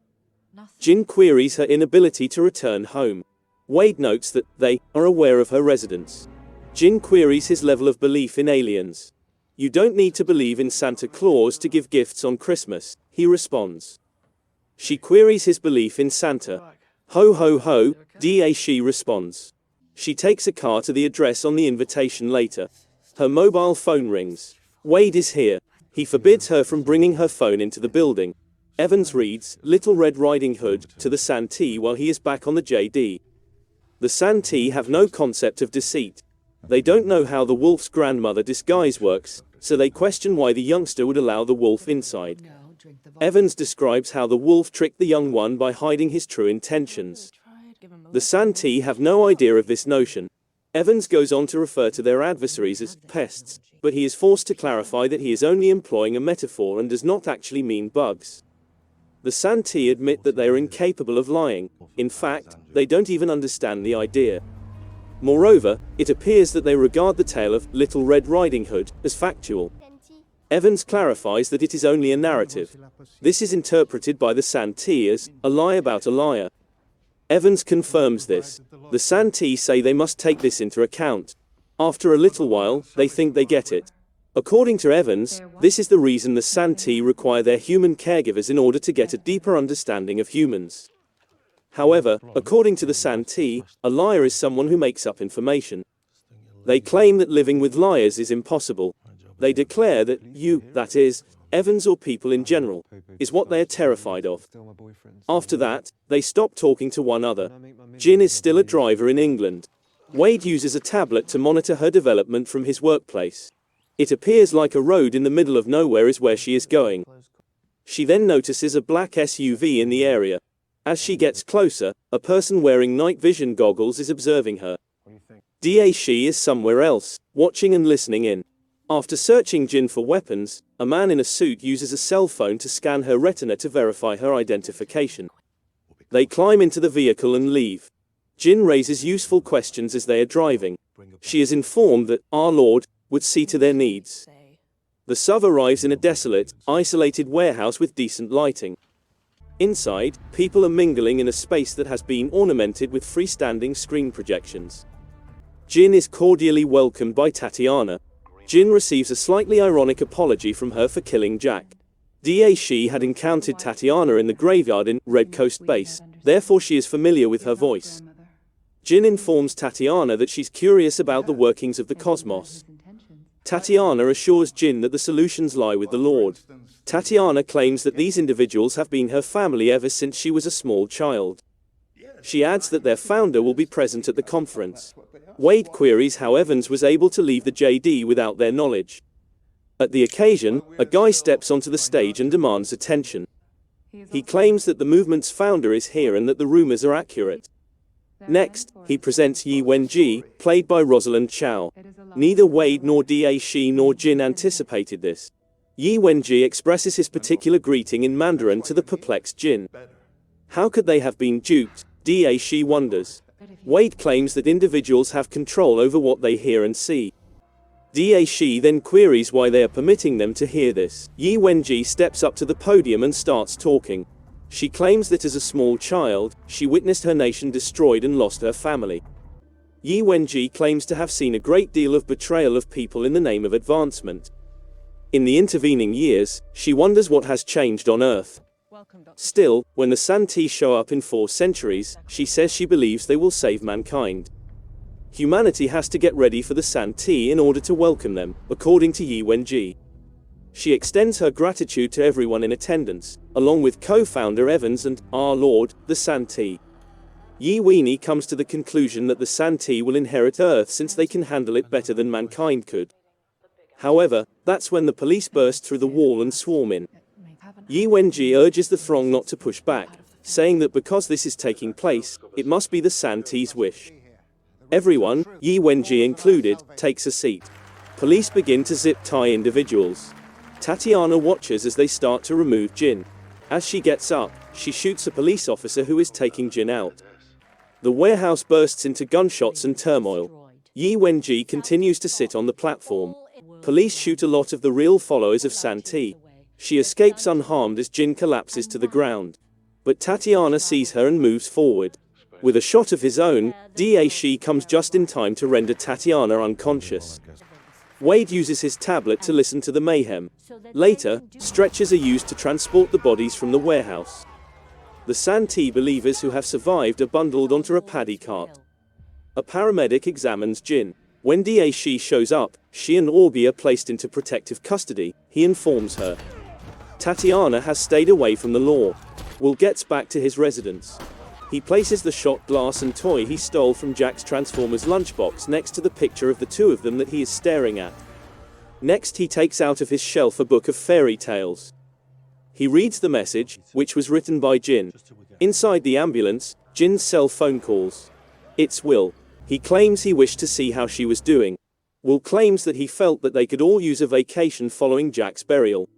Jin queries her inability to return home. Wade notes that they are aware of her residence. Jin queries his level of belief in aliens. "You don't need to believe in Santa Claus to give gifts on Christmas," he responds. She queries his belief in Santa. "Ho ho ho," Daeshi responds. She takes a car to the address on the invitation later. Her mobile phone rings. Wade is here. He forbids her from bringing her phone into the building. Evans reads Little Red Riding Hood to the Santee while he is back on the JD. The Santee have no concept of deceit. They don't know how the wolf's grandmother disguise works, so they question why the youngster would allow the wolf inside. Evans describes how the wolf tricked the young one by hiding his true intentions. The Santee have no idea of this notion. Evans goes on to refer to their adversaries as pests, but he is forced to clarify that he is only employing a metaphor and does not actually mean bugs. The Santee admit that they are incapable of lying. In fact, they don't even understand the idea. Moreover, it appears that they regard the tale of Little Red Riding Hood as factual. Evans clarifies that it is only a narrative. This is interpreted by the Santee as a lie about a liar. Evans confirms this. The Santee say they must take this into account. After a little while, they think they get it. According to Evans, this is the reason the Santee require their human caregivers in order to get a deeper understanding of humans. However, according to the Santee, a liar is someone who makes up information. They claim that living with liars is impossible. They declare that you, that is, Evans or people in general, is what they are terrified of. After that, they stop talking to one another. Jin is still a driver in England. Wade uses a tablet to monitor her development from his workplace. It appears like a road in the middle of nowhere is where she is going. She then notices a black SUV in the area. As she gets closer, A person wearing night vision goggles is observing her. Daeshi is somewhere else, watching and listening in. After searching Jin for weapons, a man in a suit uses a cell phone to scan her retina to verify her identification. They climb into the vehicle and leave. Jin raises useful questions as they are driving. She is informed that our Lord would see to their needs. The SUV arrives in a desolate, isolated warehouse with decent lighting. Inside, people are mingling in a space that has been ornamented with freestanding screen projections. Jin is cordially welcomed by Tatiana. Jin receives a slightly ironic apology from her for killing Jack. Daeshi had encountered Tatiana in the graveyard in Red Coast Base, therefore she is familiar with her voice. Jin informs Tatiana that she's curious about the workings of the cosmos. Tatiana assures Jin that the solutions lie with the Lord. Tatiana claims that these individuals have been her family ever since she was a small child. She adds that their founder will be present at the conference. Wade queries how Evans was able to leave the JD without their knowledge. At the occasion, a guy steps onto the stage and demands attention. He claims that the movement's founder is here and that the rumors are accurate. Next, he presents Yi Wenji, played by Rosalind Chow. Neither Wade nor Daeshi nor Jin anticipated this. Yi Wenji expresses his particular greeting in Mandarin to the perplexed Jin. How could they have been duped? Daeshi wonders. Wade claims that individuals have control over what they hear and see. Daeshi then queries why they are permitting them to hear this. Yi Wenji steps up to the podium and starts talking. She claims that as a small child, she witnessed her nation destroyed and lost her family. Yi Wenji claims to have seen a great deal of betrayal of people in the name of advancement. In the intervening years, she wonders what has changed on Earth. Still, when the Santee show up in 4 centuries, she says she believes they will save mankind. Humanity has to get ready for the Santee in order to welcome them, according to Yi Wenji. She extends her gratitude to everyone in attendance, along with co-founder Evans and, our Lord, the Santee. Yi Weenie comes to the conclusion that the Santee will inherit Earth since they can handle it better than mankind could. However, that's when the police burst through the wall and swarm in. Yi Wenji urges the throng not to push back, saying that because this is taking place, it must be the Santee's wish. Everyone, Yi Wenji included, takes a seat. Police begin to zip-tie individuals. Tatiana watches as they start to remove Jin. As she gets up, she shoots a police officer who is taking Jin out. The warehouse bursts into gunshots and turmoil. Yi Wenji continues to sit on the platform. Police shoot a lot of the real followers of Santee. She escapes unharmed as Jin collapses to the ground. But Tatiana sees her and moves forward. With a shot of his own, Daeshi comes just in time to render Tatiana unconscious. Wade uses his tablet to listen to the mayhem. Later, stretchers are used to transport the bodies from the warehouse. The Santee believers who have survived are bundled onto a paddy cart. A paramedic examines Jin. When Daeshi shows up, she and Orbi are placed into protective custody. He informs her. Tatiana has stayed away from the law. Will gets back to his residence. He places the shot glass and toy he stole from Jack's Transformers lunchbox next to the picture of the two of them that he is staring at. Next, he takes out of his shelf a book of fairy tales. He reads the message, which was written by Jin. Inside the ambulance, Jin's cell phone calls. It's Will. He claims he wished to see how she was doing. Will claims that he felt that they could all use a vacation following Jack's burial.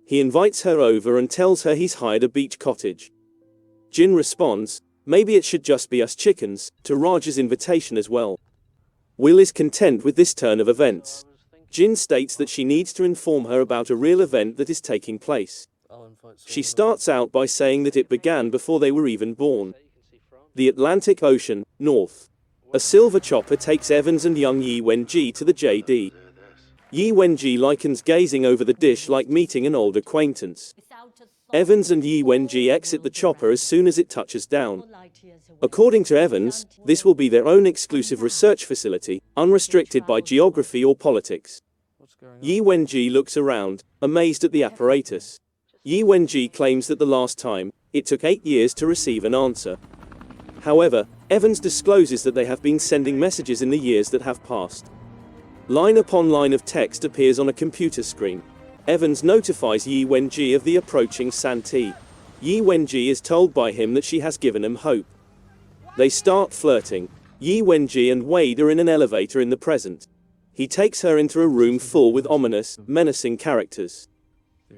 He invites her over and tells her he's hired a beach cottage. Jin responds, maybe it should just be us chickens, to Raj's invitation as well. Will is content with this turn of events. Jin states that she needs to inform her about a real event that is taking place. She starts out by saying that it began before they were even born. The Atlantic Ocean, north. A silver chopper takes Evans and young Yi Wenji to the JD. Yi Wenji likens gazing over the dish like meeting an old acquaintance. Evans and Yi Wenji exit the chopper as soon as it touches down. According to Evans, this will be their own exclusive research facility, unrestricted by geography or politics. Yi Wenji looks around, amazed at the apparatus. Yi Wenji claims that the last time, it took 8 years to receive an answer. However, Evans discloses that they have been sending messages in the years that have passed. Line upon line of text appears on a computer screen. Evans notifies Yi Wenji of the approaching Santee. Yi Wenji is told by him that she has given him hope. They start flirting. Yi Wenji and Wade are in an elevator in the present. He takes her into a room full with ominous, menacing characters.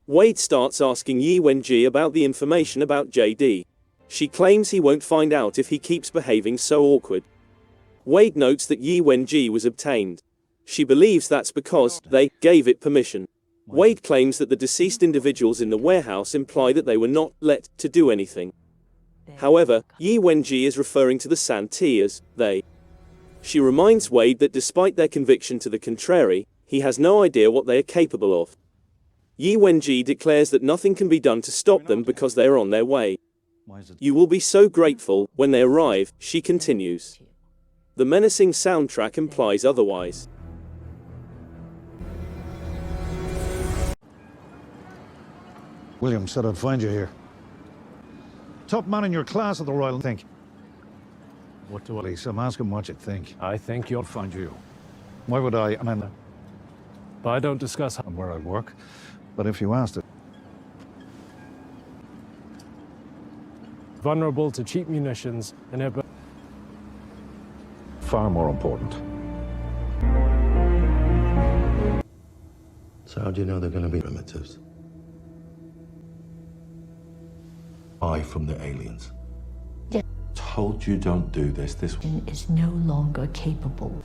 Wade starts asking Yi Wenji about the information about JD. She claims he won't find out if he keeps behaving so awkward. Wade notes that Yi Wenji was obtained. She believes that's because they gave it permission. Wade claims that the deceased individuals in the warehouse imply that they were not let to do anything. However, Yi Wenji is referring to the Santee as they. She reminds Wade that despite their conviction to the contrary, he has no idea what they are capable of. Yi Wenji declares that nothing can be done to stop them because they are on their way. You will be so grateful when they arrive, she continues. The menacing soundtrack implies otherwise. William said I'd find you here. Top man in your class at the Royal Think. What do I... I'm asking what you think. I think you'll find you. Why would I? But I don't discuss where I work. But if you asked it... vulnerable to cheap munitions and Far more important. So how do you know they're going to be primitives? Spy from the aliens. Yeah. Told you don't do this. This is no longer capable.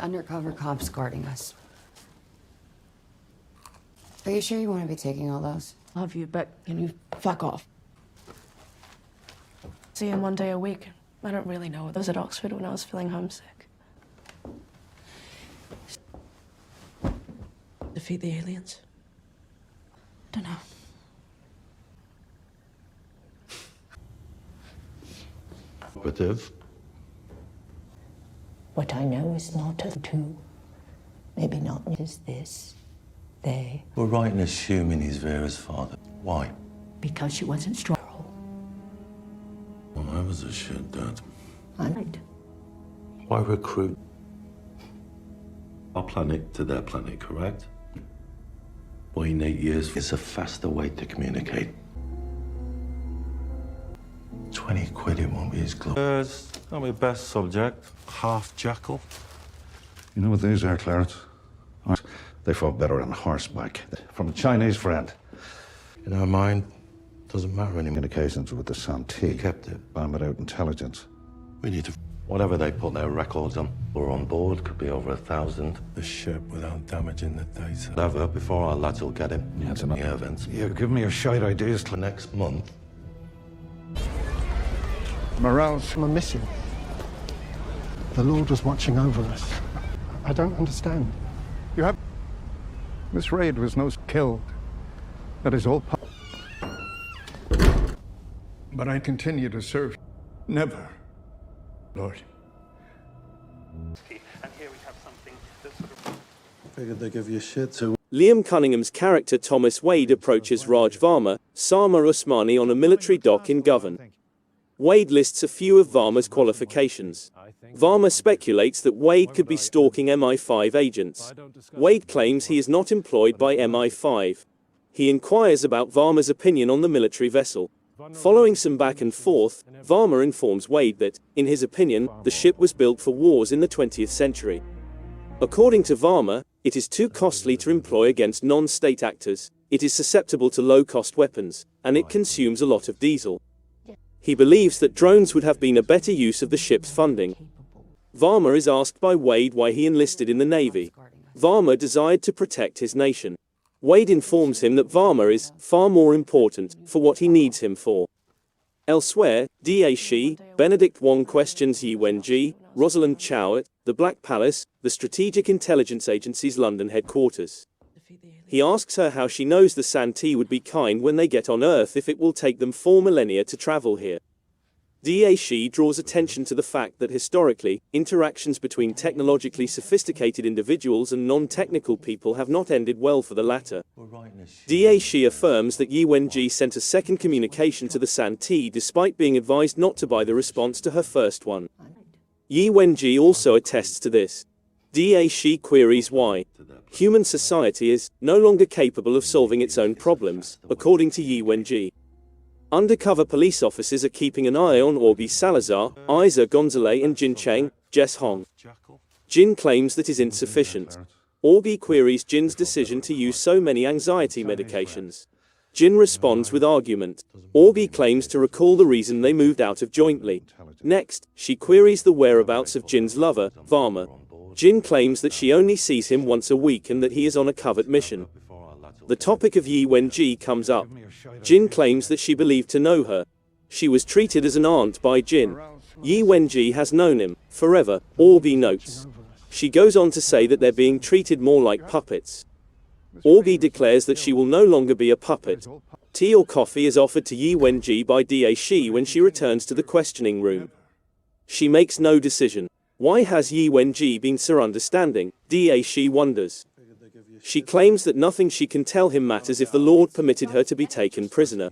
Undercover cops guarding us. Are you sure you want to be taking all those? Love you, but can you fuck off? See him one day a week. I don't really know. I was at Oxford when I was feeling homesick. Defeat the aliens? Don't know. operative. What I know is not a two. Maybe not is this. They. We're right in assuming he's Vera's father. Why? Because she wasn't strong. Well, I was a shit, Dad. I lied. Why recruit our planet to their planet, correct? Well, in 8 years, it's a faster way to communicate. 20 quid, it won't be as close. Not my best subject. Half jackal. You know what these are, Clarence? They fought better on horseback. From a Chinese friend. In our mind, doesn't matter anymore. Communications with the Santee. We kept it. Bombed out intelligence. We need to... Whatever they put their records on, we're on board, could be over 1,000. The ship without damaging the data. Whatever, before our lads will get him. Yeah, it's enough. Yeah, Vince. You're giving me your shite ideas. Next month. Morales were missing. The Lord was watching over us. I don't understand. You have... This raid was no killed. That is all part. But I continue to serve. Never, Lord. And here we have something that sort of... Figured they give you shit too. Liam Cunningham's character Thomas Wade approaches Raj Varma, Samar Usmani on a military dock in Govan. Wade lists a few of Varma's qualifications. Varma speculates that Wade could be stalking MI5 agents. Wade claims he is not employed by MI5. He inquires about Varma's opinion on the military vessel. Following some back and forth, Varma informs Wade that, in his opinion, the ship was built for wars in the 20th century. According to Varma, it is too costly to employ against non-state actors, it is susceptible to low-cost weapons, and it consumes a lot of diesel. He believes that drones would have been a better use of the ship's funding. Varma is asked by Wade why he enlisted in the Navy. Varma desired to protect his nation. Wade informs him that Varma is far more important for what he needs him for. Elsewhere, D.A. Shi, Benedict Wong questions Yi Wenji, Rosalind Chow at the Black Palace, the Strategic Intelligence Agency's London headquarters. He asks her how she knows the Santee would be kind when they get on Earth if it will take them 4 millennia to travel here. D.A. Shi draws attention to the fact that historically, interactions between technologically sophisticated individuals and non-technical people have not ended well for the latter. D.A. Shi affirms that Yi Wenji sent a second communication to the Santee despite being advised not to buy the response to her first one. Yi Wenji also attests to this. D.A. Shi queries why human society is no longer capable of solving its own problems, according to Yi Wenji. Undercover police officers are keeping an eye on Orby Salazar, Isa Gonzalez and Jin Cheng, Jess Hong. Jin claims that is insufficient. Orby queries Jin's decision to use so many anxiety medications. Jin responds with argument. Orby claims to recall the reason they moved out of jointly. Next, she queries the whereabouts of Jin's lover, Varma. Jin claims that she only sees him once a week and that he is on a covert mission. The topic of Yi Wenji comes up. Jin claims that she believed to know her. She was treated as an aunt by Jin. Yi Wenji has known him forever, Orby notes. She goes on to say that they're being treated more like puppets. Orby declares that she will no longer be a puppet. Tea or coffee is offered to Yi Wenji by Da Shi when she returns to the questioning room. She makes no decision. Why has Yi Wenji been so understanding? Da Shi wonders. She claims that nothing she can tell him matters if the Lord permitted her to be taken prisoner.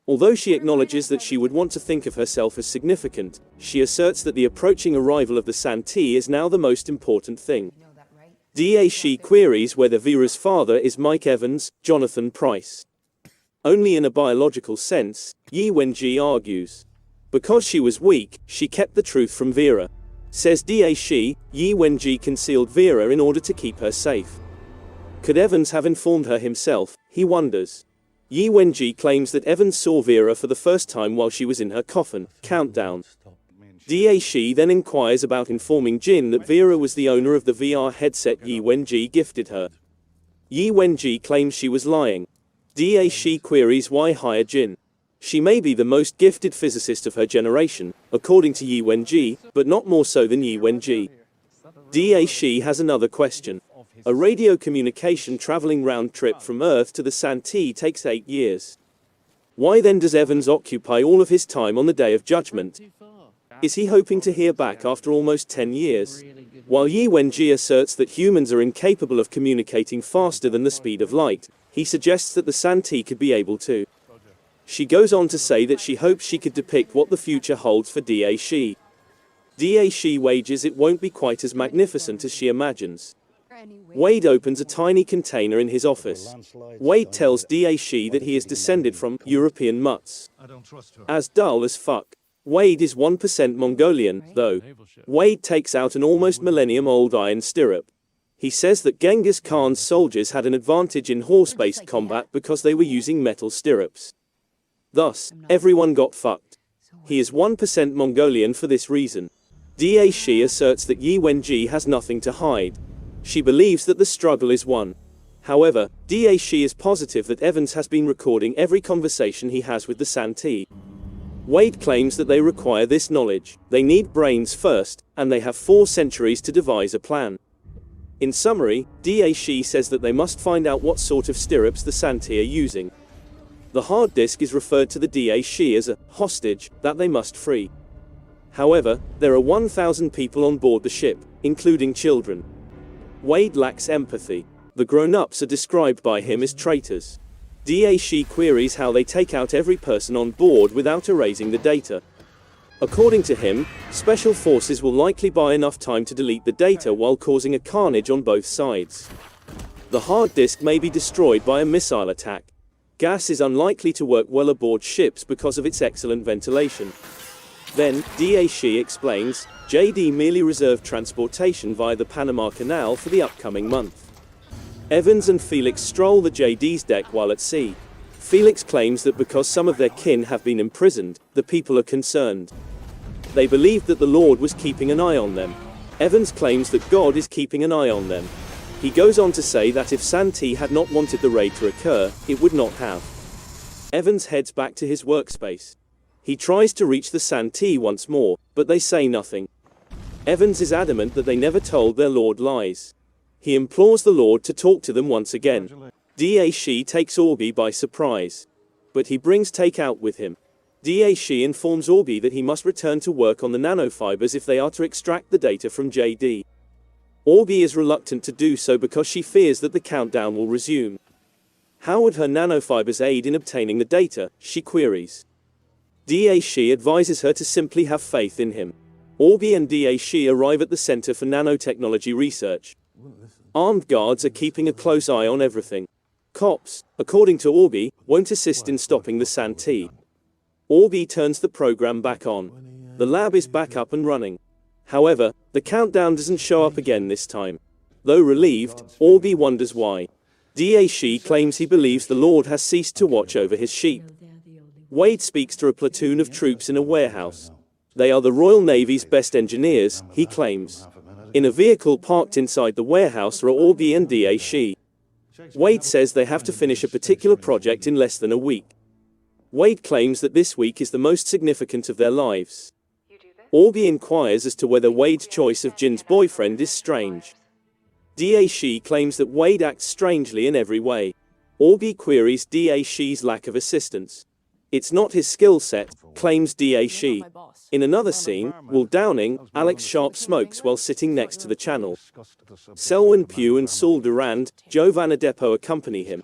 Although she acknowledges that she would want to think of herself as significant, she asserts that the approaching arrival of the Santee is now the most important thing. Da Shi queries whether Vera's father is Mike Evans, Jonathan Pryce. Only in a biological sense, Yi Wenji argues. Because she was weak, she kept the truth from Vera. Says Da Shi, Yi Wenji concealed Vera in order to keep her safe. Could Evans have informed her himself, he wonders. Yi Wenji claims that Evans saw Vera for the first time while she was in her coffin. Countdown. Da Shi then inquires about informing Jin that Vera was the owner of the VR headset Yi Wenji gifted her. Yi Wenji claims she was lying. Da Shi queries why hire Jin. She may be the most gifted physicist of her generation, according to Yi Wenji, but not more so than Yi Wenji. Da Shi has another question. A radio communication traveling round trip from Earth to the Santee takes 8 years. Why then does Evans occupy all of his time on the Day of Judgment? Is he hoping to hear back after almost 10 years? While Yi Wenji asserts that humans are incapable of communicating faster than the speed of light, he suggests that the Santee could be able to. She goes on to say that she hopes she could depict what the future holds for Da Shi. Da Shi wagers it won't be quite as magnificent as she imagines. Wade opens a tiny container in his office. Wade tells Da Shi that he is descended from European mutts. As dull as fuck. Wade is 1% Mongolian, though. Wade takes out an almost millennium-old iron stirrup. He says that Genghis Khan's soldiers had an advantage in horse-based combat because they were using metal stirrups. Thus, everyone got fucked. He is 1% Mongolian for this reason. Da Shi asserts that Yi Wenji has nothing to hide. She believes that the struggle is won. However, Da Shi is positive that Evans has been recording every conversation he has with the Santee. Wade claims that they require this knowledge. They need brains first, and they have 4 centuries to devise a plan. In summary, Da Shi says that they must find out what sort of stirrups the Santee are using. The hard disk is referred to the Da Shi as a hostage that they must free. However, there are 1,000 people on board the ship, including children. Wade lacks empathy. The grown-ups are described by him as traitors. Da Shi queries how they take out every person on board without erasing the data. According to him, special forces will likely buy enough time to delete the data while causing a carnage on both sides. The hard disk may be destroyed by a missile attack. Gas is unlikely to work well aboard ships because of its excellent ventilation. Then, Da Shi explains, JD merely reserved transportation via the Panama Canal for the upcoming month. Evans and Felix stroll the JD's deck while at sea. Felix claims that because some of their kin have been imprisoned, the people are concerned. They believed that the Lord was keeping an eye on them. Evans claims that God is keeping an eye on them. He goes on to say that if Santee had not wanted the raid to occur, it would not have. Evans heads back to his workspace. He tries to reach the Santee once more, but they say nothing. Evans is adamant that they never told their Lord lies. He implores the Lord to talk to them once again. Da Shi takes Orby by surprise. But he brings Takeout with him. Da Shi informs Orby that he must return to work on the nanofibers if they are to extract the data from JD. Orby is reluctant to do so because she fears that the countdown will resume. How would her nanofibers aid in obtaining the data, she queries. Da Shi advises her to simply have faith in him. Orby and Da Shi arrive at the Center for Nanotechnology Research. Armed guards are keeping a close eye on everything. Cops, according to Orby, won't assist in stopping the Santee. Orby turns the program back on. The lab is back up and running. However, the countdown doesn't show up again this time. Though relieved, Orby wonders why. Daeshi claims he believes the Lord has ceased to watch over his sheep. Wade speaks to a platoon of troops in a warehouse. They are the Royal Navy's best engineers, he claims. In a vehicle parked inside the warehouse are Orby and Daeshi. Wade says they have to finish a particular project in less than a week. Wade claims that this week is the most significant of their lives. Orby inquires as to whether Wade's choice of Jin's boyfriend is strange. Daeshi claims that Wade acts strangely in every way. Orby queries Daeshi's lack of assistance. It's not his skill set, claims Daeshi. In another scene, while Downing, Alex Sharp smokes while sitting next to the channel. Selwyn Pugh and Saul Durand, Joe Vanadepo accompany him.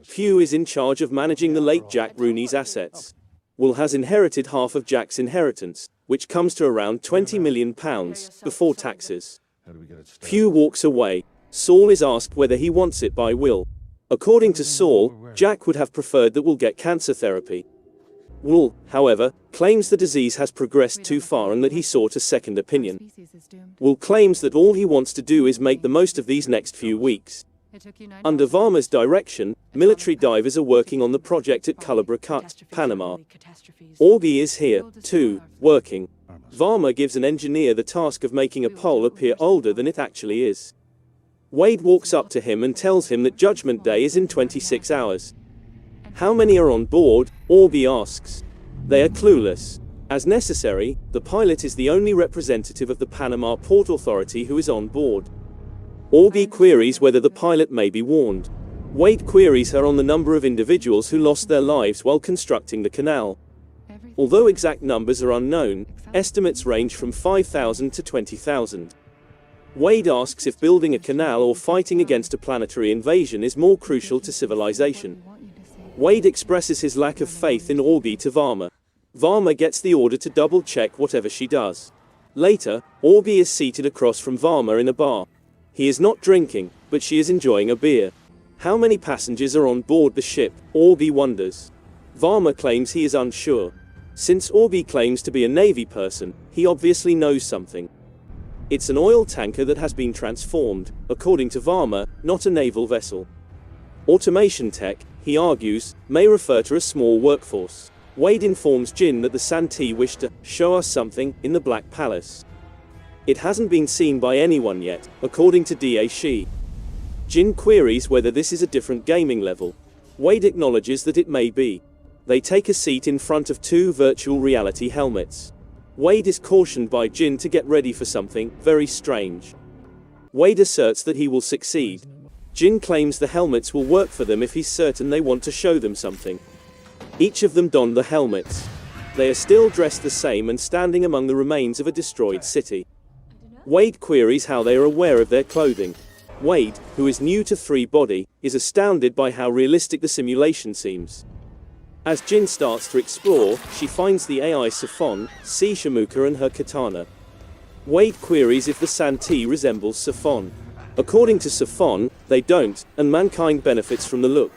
Pugh is in charge of managing the late Jack Rooney's assets. Will has inherited half of Jack's inheritance, which comes to around £20 million before taxes. Pugh walks away. Saul is asked whether he wants it by Will. According to Saul, Jack would have preferred that Will get cancer therapy. Will, however, claims the disease has progressed too far and that he sought a second opinion. Will claims that all he wants to do is make the most of these next few weeks. Under Varma's direction, military divers are working on the project at Culebra Cut, Panama. Orby is here, too, working. Varma gives an engineer the task of making a pole appear older than it actually is. Wade walks up to him and tells him that Judgment Day is in 26 hours. How many are on board? Orby asks. They are clueless. As necessary, the pilot is the only representative of the Panama Port Authority who is on board. Orby queries whether the pilot may be warned. Wade queries her on the number of individuals who lost their lives while constructing the canal. Although exact numbers are unknown, estimates range from 5,000 to 20,000. Wade asks if building a canal or fighting against a planetary invasion is more crucial to civilization. Wade expresses his lack of faith in Orby to Varma. Varma gets the order to double-check whatever she does. Later, Orby is seated across from Varma in a bar. He is not drinking, but she is enjoying a beer. How many passengers are on board the ship? Orby wonders. Varma claims he is unsure. Since Orby claims to be a Navy person, he obviously knows something. It's an oil tanker that has been transformed, according to Varma, not a naval vessel. Automation tech, he argues, may refer to a small workforce. Wade informs Jin that the Santee wish to show us something in the Black Palace. It hasn't been seen by anyone yet, according to Daeshi. Jin queries whether this is a different gaming level. Wade acknowledges that it may be. They take a seat in front of two virtual reality helmets. Wade is cautioned by Jin to get ready for something very strange. Wade asserts that he will succeed. Jin claims the helmets will work for them if he's certain they want to show them something. Each of them don the helmets. They are still dressed the same and standing among the remains of a destroyed city. Wade queries how they are aware of their clothing. Wade, who is new to 3-body, is astounded by how realistic the simulation seems. As Jin starts to explore, she finds the AI Safon, C. Shamuka and her katana. Wade queries if the Santee resembles Safon. According to Safon, they don't, and mankind benefits from the look.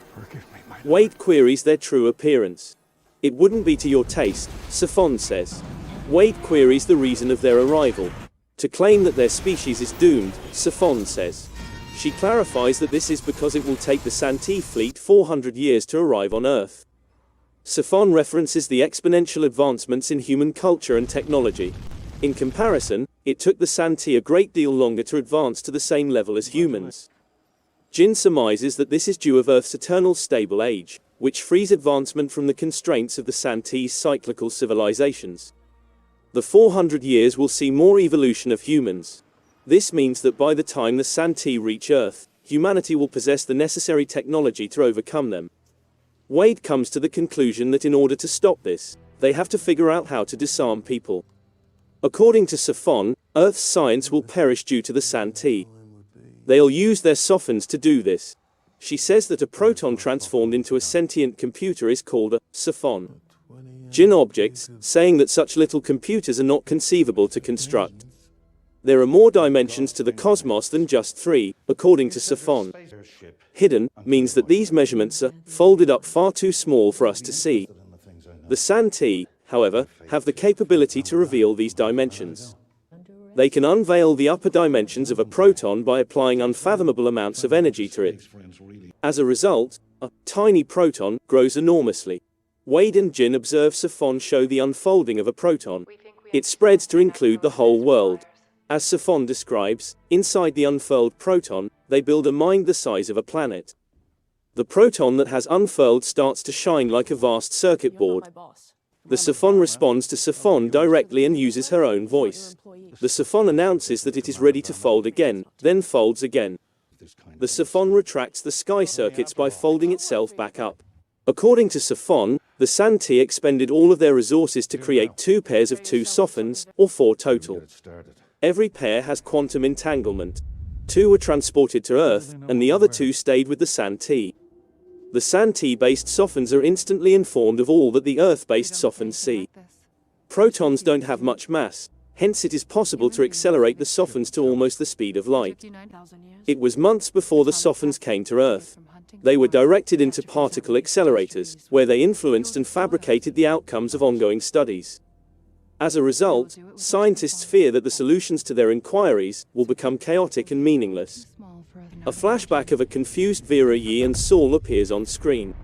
Wade queries their true appearance. It wouldn't be to your taste, Safon says. Wade queries the reason of their arrival. To claim that their species is doomed, Safon says. She clarifies that this is because it will take the Santee fleet 400 years to arrive on Earth. Safon references the exponential advancements in human culture and technology. In comparison, it took the Santee a great deal longer to advance to the same level as humans. Jin surmises that this is due of Earth's eternal stable age, which frees advancement from the constraints of the Santee's cyclical civilizations. The 400 years will see more evolution of humans. This means that by the time the Santee reach Earth, humanity will possess the necessary technology to overcome them. Wade comes to the conclusion that in order to stop this, they have to figure out how to disarm people. According to Safon, Earth's science will perish due to the Santee. They'll use their Sophons to do this. She says that a proton transformed into a sentient computer is called a Sophon. Jin objects, saying that such little computers are not conceivable to construct. There are more dimensions to the cosmos than just 3, according to Safon. Hidden means that these measurements are folded up far too small for us to see. The Santee, however, have the capability to reveal these dimensions. They can unveil the upper dimensions of a proton by applying unfathomable amounts of energy to it. As a result, a tiny proton grows enormously. Wade and Jin observe Safon show the unfolding of a proton. It spreads to include the whole world. As Safon describes, inside the unfurled proton, they build a mind the size of a planet. The proton that has unfurled starts to shine like a vast circuit board. The Safon responds to Safon directly and uses her own voice. The Safon announces that it is ready to fold again, then folds again. The Safon retracts the sky circuits by folding itself back up. According to Safon, the Santee expended all of their resources to create 2 pairs of 2 Sophons, or 4 total. Every pair has quantum entanglement. 2 were transported to Earth, and the other 2 stayed with the Santee. The Santee-based Sophons are instantly informed of all that the Earth-based Sophons see. Protons don't have much mass, hence it is possible to accelerate the Sophons to almost the speed of light. It was months before the Sophons came to Earth. They were directed into particle accelerators, where they influenced and fabricated the outcomes of ongoing studies. As a result, scientists fear that the solutions to their inquiries will become chaotic and meaningless. A flashback of a confused Vera Yi and Saul appears on screen.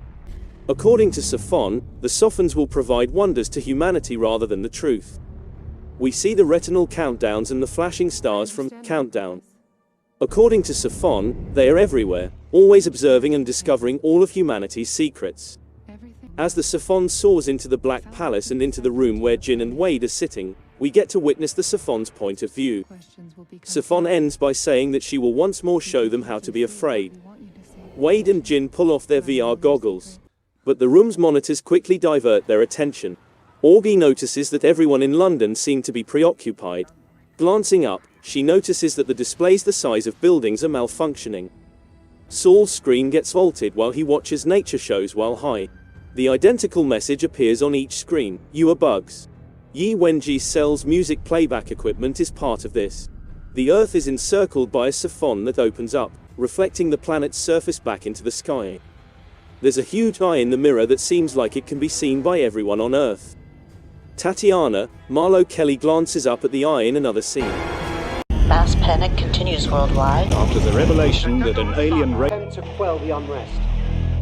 According to Safon, the Sophons will provide wonders to humanity rather than the truth. We see the retinal countdowns and the flashing stars from Countdown. According to Safon, they are everywhere, always observing and discovering all of humanity's secrets. As the Safon soars into the Black Palace and into the room where Jin and Wade are sitting, we get to witness the Safon's point of view. Safon ends by saying that she will once more show them how to be afraid. Wade and Jin pull off their VR goggles. But the room's monitors quickly divert their attention. Augie notices that everyone in London seem to be preoccupied. Glancing up, she notices that the displays the size of buildings are malfunctioning. Saul's screen gets altered while he watches nature shows while high. The identical message appears on each screen: "You are bugs." Yi Wenji sells music playback equipment is part of this. The Earth is encircled by a Safon that opens up, reflecting the planet's surface back into the sky. There's a huge eye in the mirror that seems like it can be seen by everyone on Earth. Tatiana, Marlo Kelly glances up at the eye in another scene. Mass panic continues worldwide after the revelation that an alien race to quell the unrest.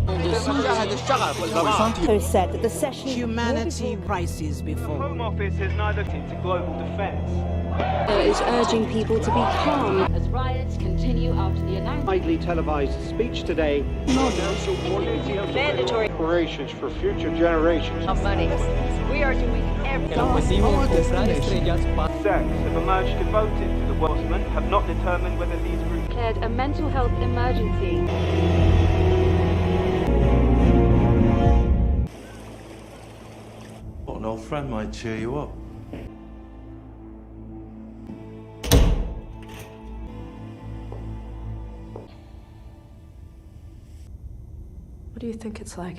Who said that the session humanity crisis before. The Home Office has neither into global defence. Is urging people to be calm as riots continue after the announcement. Widely televised speech today. Mandatory Reparations for future generations. of money. We are doing everything. Sects have emerged devoted to the Welshman have not determined whether these groups declared a mental health emergency. An old friend might cheer you up. What do you think it's like?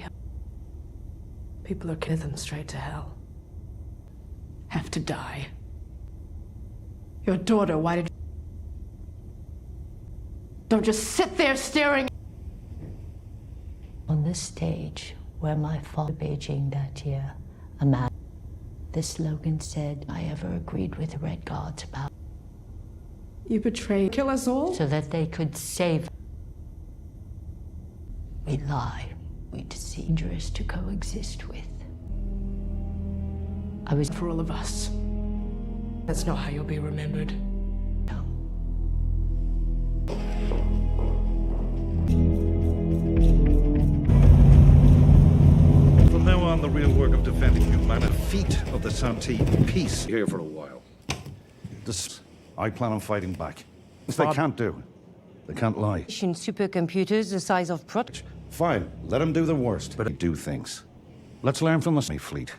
People are killing them straight to hell. Have to die. Your daughter, why did you... Don't just sit there staring. On this stage, where my father Beijing that year, a man, this slogan said, I ever agreed with the Red Guards about. You betrayed, kill us all? So that they could save. We lie, we deceive, dangerous to coexist with. I was for all of us. That's not how you'll be remembered. From now on, the real work of defending humanity, feet of the Santee, peace here for a while. I plan on fighting back. If they can't do, they can't lie. Supercomputers the size of Fine, let them do the worst, but do things. Let's learn from the fleet.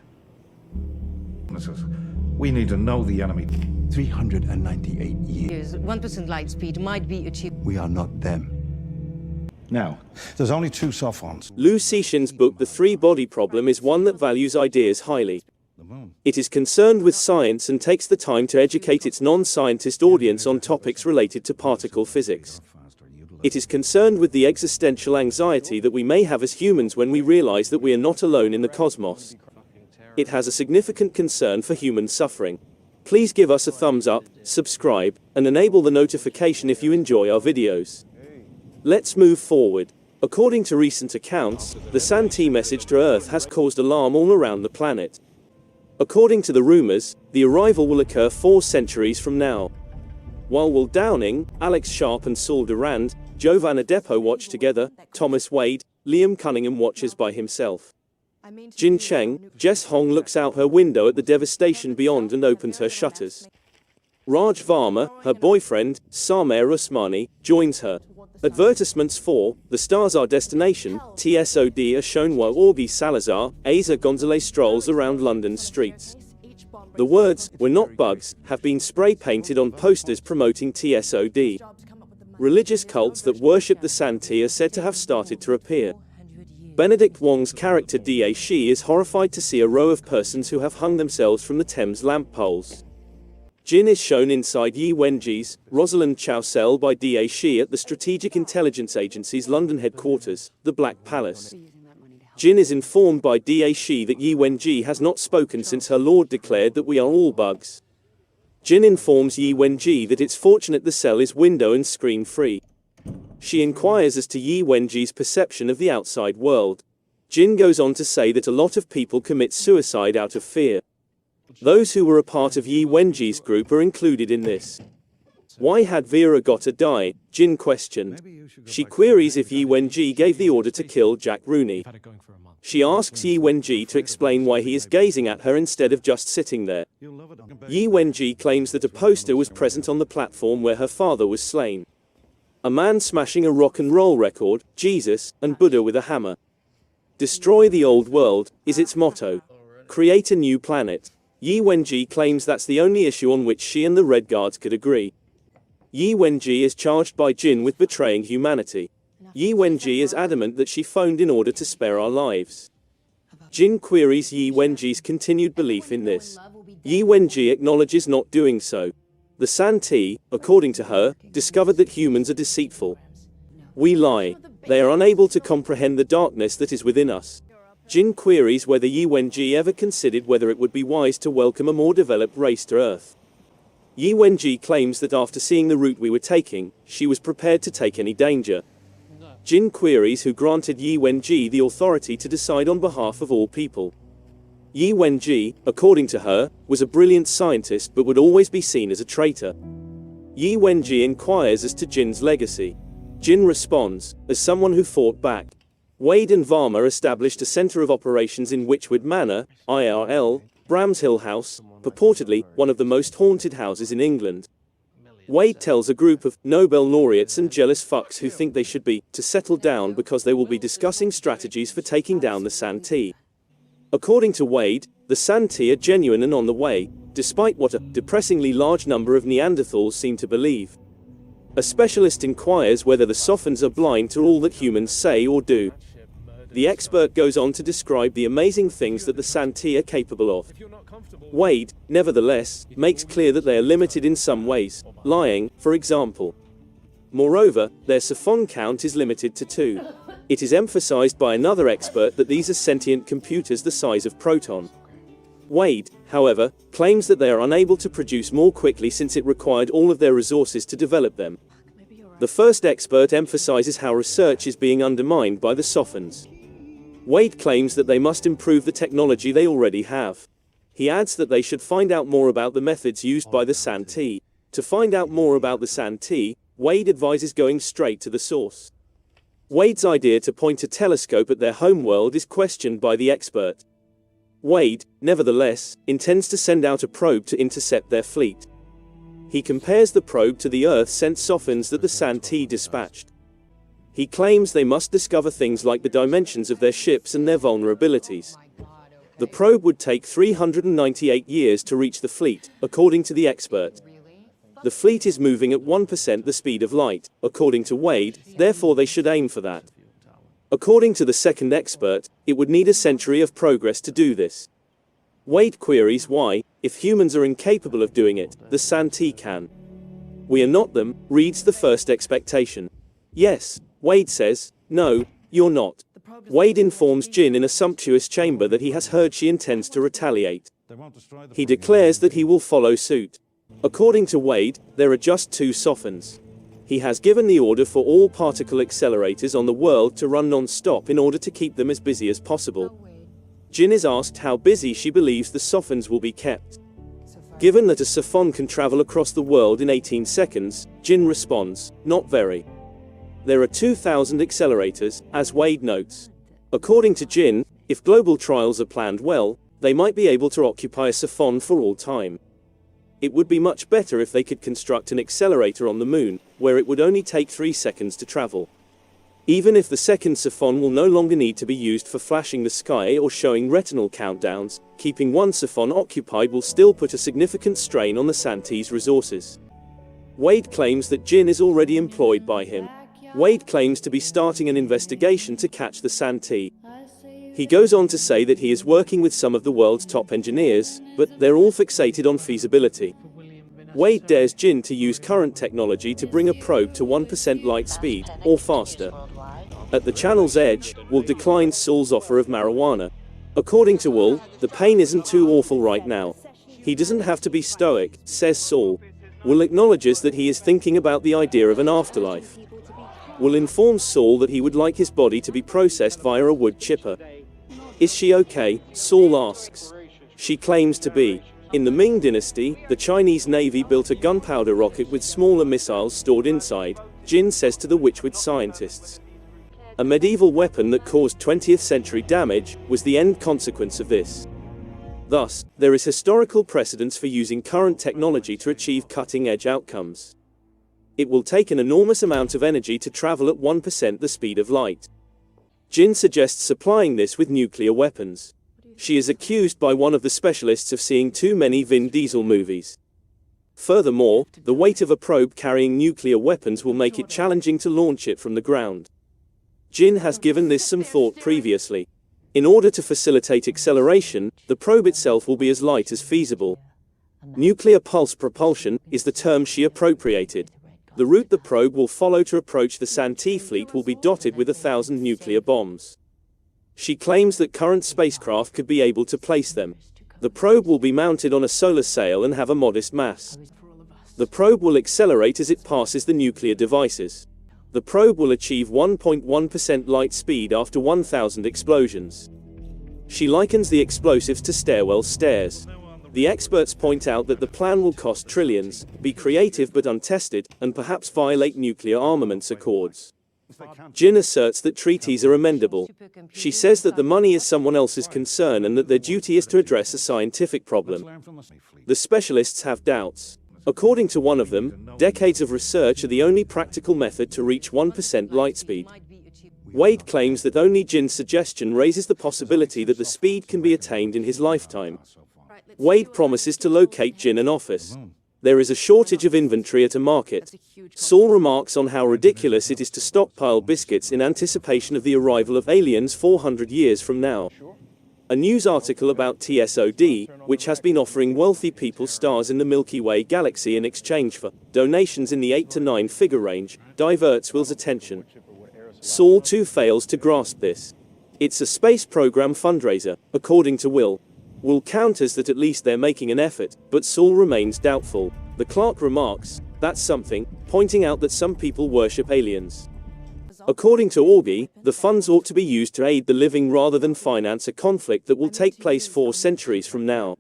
We need to know the enemy. 398 years. 1% light speed might be achieved. We are not them. Now, there's only 2 Sophons. Liu Cixin's book The Three-Body Problem is one that values ideas highly. It is concerned with science and takes the time to educate its non-scientist audience on topics related to particle physics. It is concerned with the existential anxiety that we may have as humans when we realize that we are not alone in the cosmos. it has a significant concern for human suffering. Please give us a thumbs up, subscribe, and enable the notification if you enjoy our videos. Let's move forward. According to recent accounts, the Santee message to Earth has caused alarm all around the planet. According to the rumors, the arrival will occur 4 centuries from now. While Will Downing, Alex Sharp and Saul Durand, Giovanna Depo watch together, Thomas Wade, Liam Cunningham watches by himself. Jin Cheng, Jess Hong looks out her window at the devastation beyond and opens her shutters. Raj Varma, her boyfriend, Sameer Usmani, joins her. Advertisements for The Stars Are Destination, TSOD are shown while Augie Salazar, Asa Gonzalez strolls around London's streets. The words, "We're not bugs," have been spray painted on posters promoting TSOD. Religious cults that worship the Santee are said to have started to appear. Benedict Wong's character Da Shi is horrified to see a row of persons who have hung themselves from the Thames lamp poles. Jin is shown inside Yi Wenji's, Rosalind Chow cell by Da Shi at the Strategic Intelligence Agency's London headquarters, the Black Palace. Jin is informed by Da Shi that Yi Wenji has not spoken since her lord declared that we are all bugs. Jin informs Yi Wenji that it's fortunate the cell is window and screen free. She inquires as to Yi Wenji's perception of the outside world. Jin goes on to say that a lot of people commit suicide out of fear. Those who were a part of Yi Wenji's group are included in this. Why had Vera Gotta die? Jin questioned. She queries if Yi Wenji gave the order to kill Jack Rooney. She asks Yi Wenji to explain why he is gazing at her instead of just sitting there. Yi Wenji claims that a poster was present on the platform where her father was slain. A man smashing a rock and roll record, Jesus, and Buddha with a hammer. Destroy the old world, is its motto. Create a new planet. Yi Wenji claims that's the only issue on which she and the Red Guards could agree. Yi Wenji is charged by Jin with betraying humanity. Yi Wenji is adamant that she phoned in order to spare our lives. Jin queries Yi Wenji's continued belief in this. Yi Wenji acknowledges not doing so. The Santee, according to her, discovered that humans are deceitful. We lie. They are unable to comprehend the darkness that is within us. Jin queries whether Yi Wenji ever considered whether it would be wise to welcome a more developed race to Earth. Yi Wenji claims that after seeing the route we were taking, she was prepared to take any danger. Jin queries who granted Yi Wenji the authority to decide on behalf of all people. Yi Wenji, according to her, was a brilliant scientist but would always be seen as a traitor. Yi Wenji inquires as to Jin's legacy. Jin responds, as someone who fought back. Wade and Varma established a center of operations in Witchwood Manor, IRL, Bramshill House, purportedly one of the most haunted houses in England. Wade tells a group of Nobel laureates and jealous fucks who think they should be to settle down because they will be discussing strategies for taking down the Santee. According to Wade, the Santee are genuine and on the way, despite what a depressingly large number of Neanderthals seem to believe. A specialist inquires whether the Sophons are blind to all that humans say or do. The expert goes on to describe the amazing things that the Santee are capable of. Wade, nevertheless, makes clear that they are limited in some ways, lying, for example. Moreover, their Sophon count is limited to 2. It is emphasized by another expert that these are sentient computers the size of Proton. Wade, however, claims that they are unable to produce more quickly since it required all of their resources to develop them. The first expert emphasizes how research is being undermined by the Sophons. Wade claims that they must improve the technology they already have. He adds that they should find out more about the methods used by the Santee. To find out more about the Santee, Wade advises going straight to the source. Wade's idea to point a telescope at their homeworld is questioned by the expert. Wade, nevertheless, intends to send out a probe to intercept their fleet. He compares the probe to the Earth-sent Sophons that the Santee dispatched. He claims they must discover things like the dimensions of their ships and their vulnerabilities. The probe would take 398 years to reach the fleet, according to the expert. The fleet is moving at 1% the speed of light, according to Wade, therefore they should aim for that. According to the second expert, it would need a century of progress to do this. Wade queries why, if humans are incapable of doing it, the Santee can. We are not them, reads the first expectation. Yes, Wade says, no, you're not. Wade informs Jin in a sumptuous chamber that he has heard she intends to retaliate. He declares that he will follow suit. According to Wade, there are just 2 sophons. He has given the order for all particle accelerators on the world to run non-stop in order to keep them as busy as possible. Jin is asked how busy she believes the sophons will be kept. Given that a sophon can travel across the world in 18 seconds, Jin responds, not very. There are 2,000 accelerators, as Wade notes. According to Jin, if global trials are planned well, they might be able to occupy a sophon for all time. It would be much better if they could construct an accelerator on the moon, where it would only take 3 seconds to travel. Even if the second sophon will no longer need to be used for flashing the sky or showing retinal countdowns, keeping one sophon occupied will still put a significant strain on the Santee's resources. Wade claims that Jin is already employed by him. Wade claims to be starting an investigation to catch the Santee. He goes on to say that he is working with some of the world's top engineers, but they're all fixated on feasibility. Wade dares Jin to use current technology to bring a probe to 1% light speed, or faster. At the channel's edge, Will declines Saul's offer of marijuana. According to Will, the pain isn't too awful right now. He doesn't have to be stoic, says Saul. Will acknowledges that he is thinking about the idea of an afterlife. Will informs Saul that he would like his body to be processed via a wood chipper. Is she okay? Saul asks. She claims to be. In the Ming Dynasty, the Chinese Navy built a gunpowder rocket with smaller missiles stored inside, Jin says to the Witchwood scientists. A medieval weapon that caused 20th century damage was the end consequence of this. Thus, there is historical precedence for using current technology to achieve cutting-edge outcomes. It will take an enormous amount of energy to travel at 1% the speed of light. Jin suggests supplying this with nuclear weapons. She is accused by one of the specialists of seeing too many Vin Diesel movies. Furthermore, the weight of a probe carrying nuclear weapons will make it challenging to launch it from the ground. Jin has given this some thought previously. In order to facilitate acceleration, the probe itself will be as light as feasible. Nuclear pulse propulsion is the term she appropriated. The route the probe will follow to approach the Santee fleet will be dotted with 1,000 nuclear bombs. She claims that current spacecraft could be able to place them. The probe will be mounted on a solar sail and have a modest mass. The probe will accelerate as it passes the nuclear devices. The probe will achieve 1.1% light speed after 1,000 explosions. She likens the explosives to stairwell stairs. The experts point out that the plan will cost trillions, be creative but untested, and perhaps violate nuclear armaments accords. Jin asserts that treaties are amendable. She says that the money is someone else's concern and that their duty is to address a scientific problem. The specialists have doubts. According to one of them, decades of research are the only practical method to reach 1% light speed. Wade claims that only Jin's suggestion raises the possibility that the speed can be attained in his lifetime. Wade promises to locate Jin an office. There is a shortage of inventory at a market. Saul remarks on how ridiculous it is to stockpile biscuits in anticipation of the arrival of aliens 400 years from now. A news article about TSOD, which has been offering wealthy people stars in the Milky Way galaxy in exchange for donations in the 8 to 9 figure range, diverts Will's attention. Saul too fails to grasp this. It's a space program fundraiser, according to Will. Will counters that at least they're making an effort, but Saul remains doubtful. The clerk remarks, "That's something," pointing out that some people worship aliens. According to Augie, the funds ought to be used to aid the living rather than finance a conflict that will take place 4 centuries from now.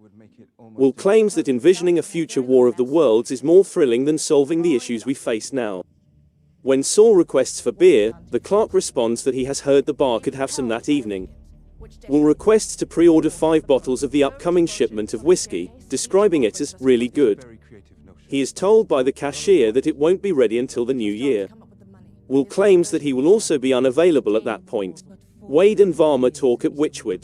Will claims that envisioning a future war of the worlds is more thrilling than solving the issues we face now. When Saul requests for beer, the clerk responds that he has heard the bar could have some that evening. Will requests to pre-order 5 bottles of the upcoming shipment of whiskey, describing it as really good. He is told by the cashier that it won't be ready until the new year. Will claims that he will also be unavailable at that point. Wade and Varma talk at Witchwood.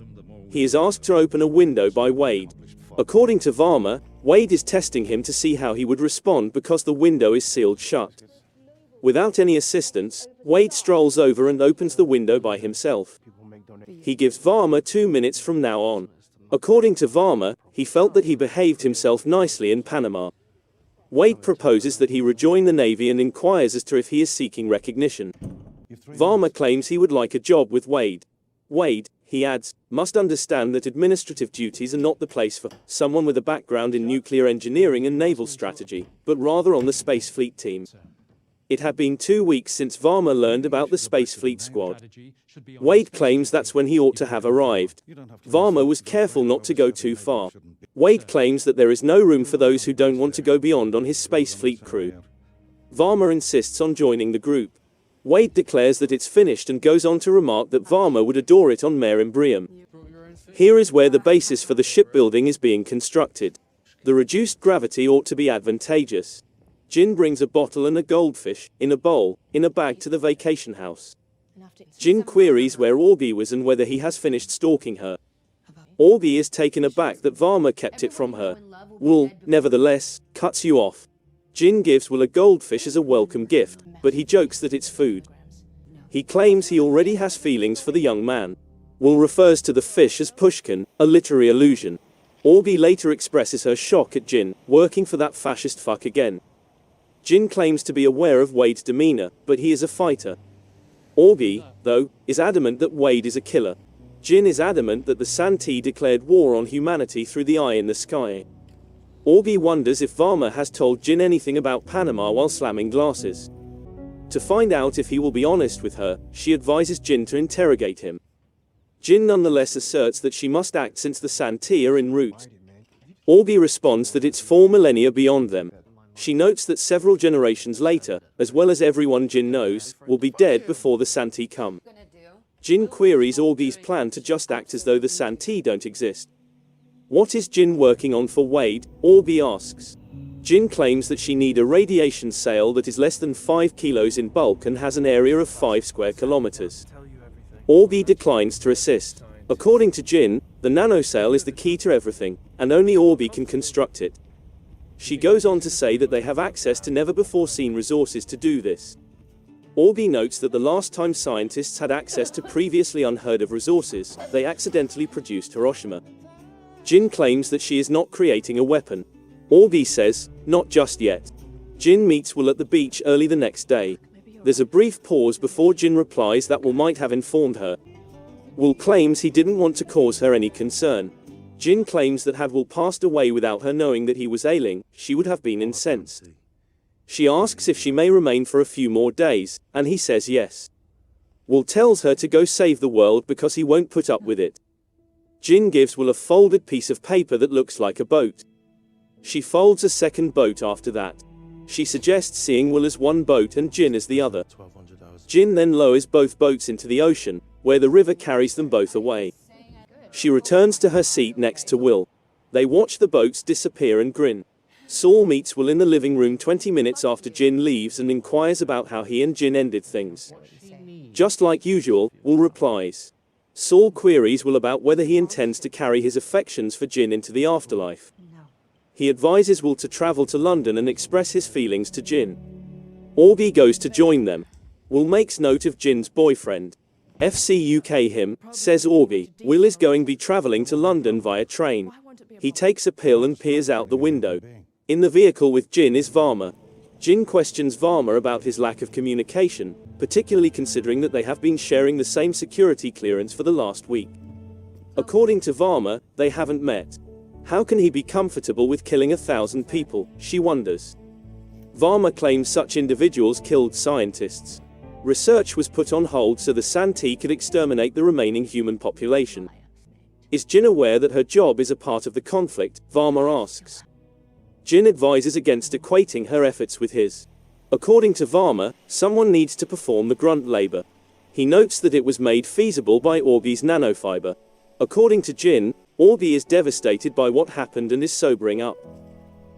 He is asked to open a window by Wade. According to Varma, Wade is testing him to see how he would respond because the window is sealed shut. Without any assistance, Wade strolls over and opens the window by himself. He gives Varma 2 minutes from now on. According to Varma, he felt that he behaved himself nicely in Panama. Wade proposes that he rejoin the Navy and inquires as to if he is seeking recognition. Varma claims he would like a job with Wade. Wade, he adds, must understand that administrative duties are not the place for someone with a background in nuclear engineering and naval strategy, but rather on the Space Fleet team. It had been 2 weeks since Varma learned about the Space Fleet squad. Wade claims that's when he ought to have arrived. Varma was careful not to go too far. Wade claims that there is no room for those who don't want to go beyond on his Space Fleet crew. Varma insists on joining the group. Wade declares that it's finished and goes on to remark that Varma would adore it on Mare Imbrium. Here is where the basis for the shipbuilding is being constructed. The reduced gravity ought to be advantageous. Jin brings a bottle and a goldfish, in a bowl, in a bag to the vacation house. Jin queries where Orby was and whether he has finished stalking her. Orby is taken aback that Varma kept it from her. Will, nevertheless, cuts you off. Jin gives Will a goldfish as a welcome gift, but he jokes that it's food. He claims he already has feelings for the young man. Will refers to the fish as Pushkin, a literary allusion. Orby later expresses her shock at Jin, working for that fascist fuck again. Jin claims to be aware of Wade's demeanor, but he is a fighter. Orby, though, is adamant that Wade is a killer. Jin is adamant that the Santee declared war on humanity through the eye in the sky. Orby wonders if Varma has told Jin anything about Panama while slamming glasses. To find out if he will be honest with her, she advises Jin to interrogate him. Jin nonetheless asserts that she must act since the Santee are en route. Orby responds that it's 4 millennia beyond them. She notes that several generations later, as well as everyone Jin knows, will be dead before the Santee come. Jin queries Orby's plan to just act as though the Santee don't exist. What is Jin working on for Wade? Orby asks. Jin claims that she needs a radiation sail that is less than 5 kilos in bulk and has an area of 5 square kilometers. Orby declines to assist. According to Jin, the nanosail is the key to everything, and only Orby can construct it. She goes on to say that they have access to never-before-seen resources to do this. Orby notes that the last time scientists had access to previously unheard-of resources, they accidentally produced Hiroshima. Jin claims that she is not creating a weapon. Orby says, not just yet. Jin meets Will at the beach early the next day. There's a brief pause before Jin replies that Will might have informed her. Will claims he didn't want to cause her any concern. Jin claims that had Will passed away without her knowing that he was ailing, she would have been incensed. She asks if she may remain for a few more days, and he says yes. Will tells her to go save the world because he won't put up with it. Jin gives Will a folded piece of paper that looks like a boat. She folds a second boat after that. She suggests seeing Will as one boat and Jin as the other. Jin then lowers both boats into the ocean, where the river carries them both away. She returns to her seat next to Will. They watch the boats disappear and grin. Saul meets Will in the living room 20 minutes after Jin leaves and inquires about how he and Jin ended things. Just like usual, Will replies. Saul queries Will about whether he intends to carry his affections for Jin into the afterlife. He advises Will to travel to London and express his feelings to Jin. Orby goes to join them. Will makes note of Jin's boyfriend. FC UK him, says Orby. Will is going to be travelling to London via train. He takes a pill and peers out the window. In the vehicle with Jin is Varma. Jin questions Varma about his lack of communication, particularly considering that they have been sharing the same security clearance for the last week. According to Varma, they haven't met. How can he be comfortable with killing 1,000 people, she wonders. Varma claims such individuals killed scientists. Research was put on hold so the Santee could exterminate the remaining human population. Is Jin aware that her job is a part of the conflict? Varma asks. Jin advises against equating her efforts with his. According to Varma, someone needs to perform the grunt labor. He notes that it was made feasible by Orby's nanofiber. According to Jin, Orby is devastated by what happened and is sobering up.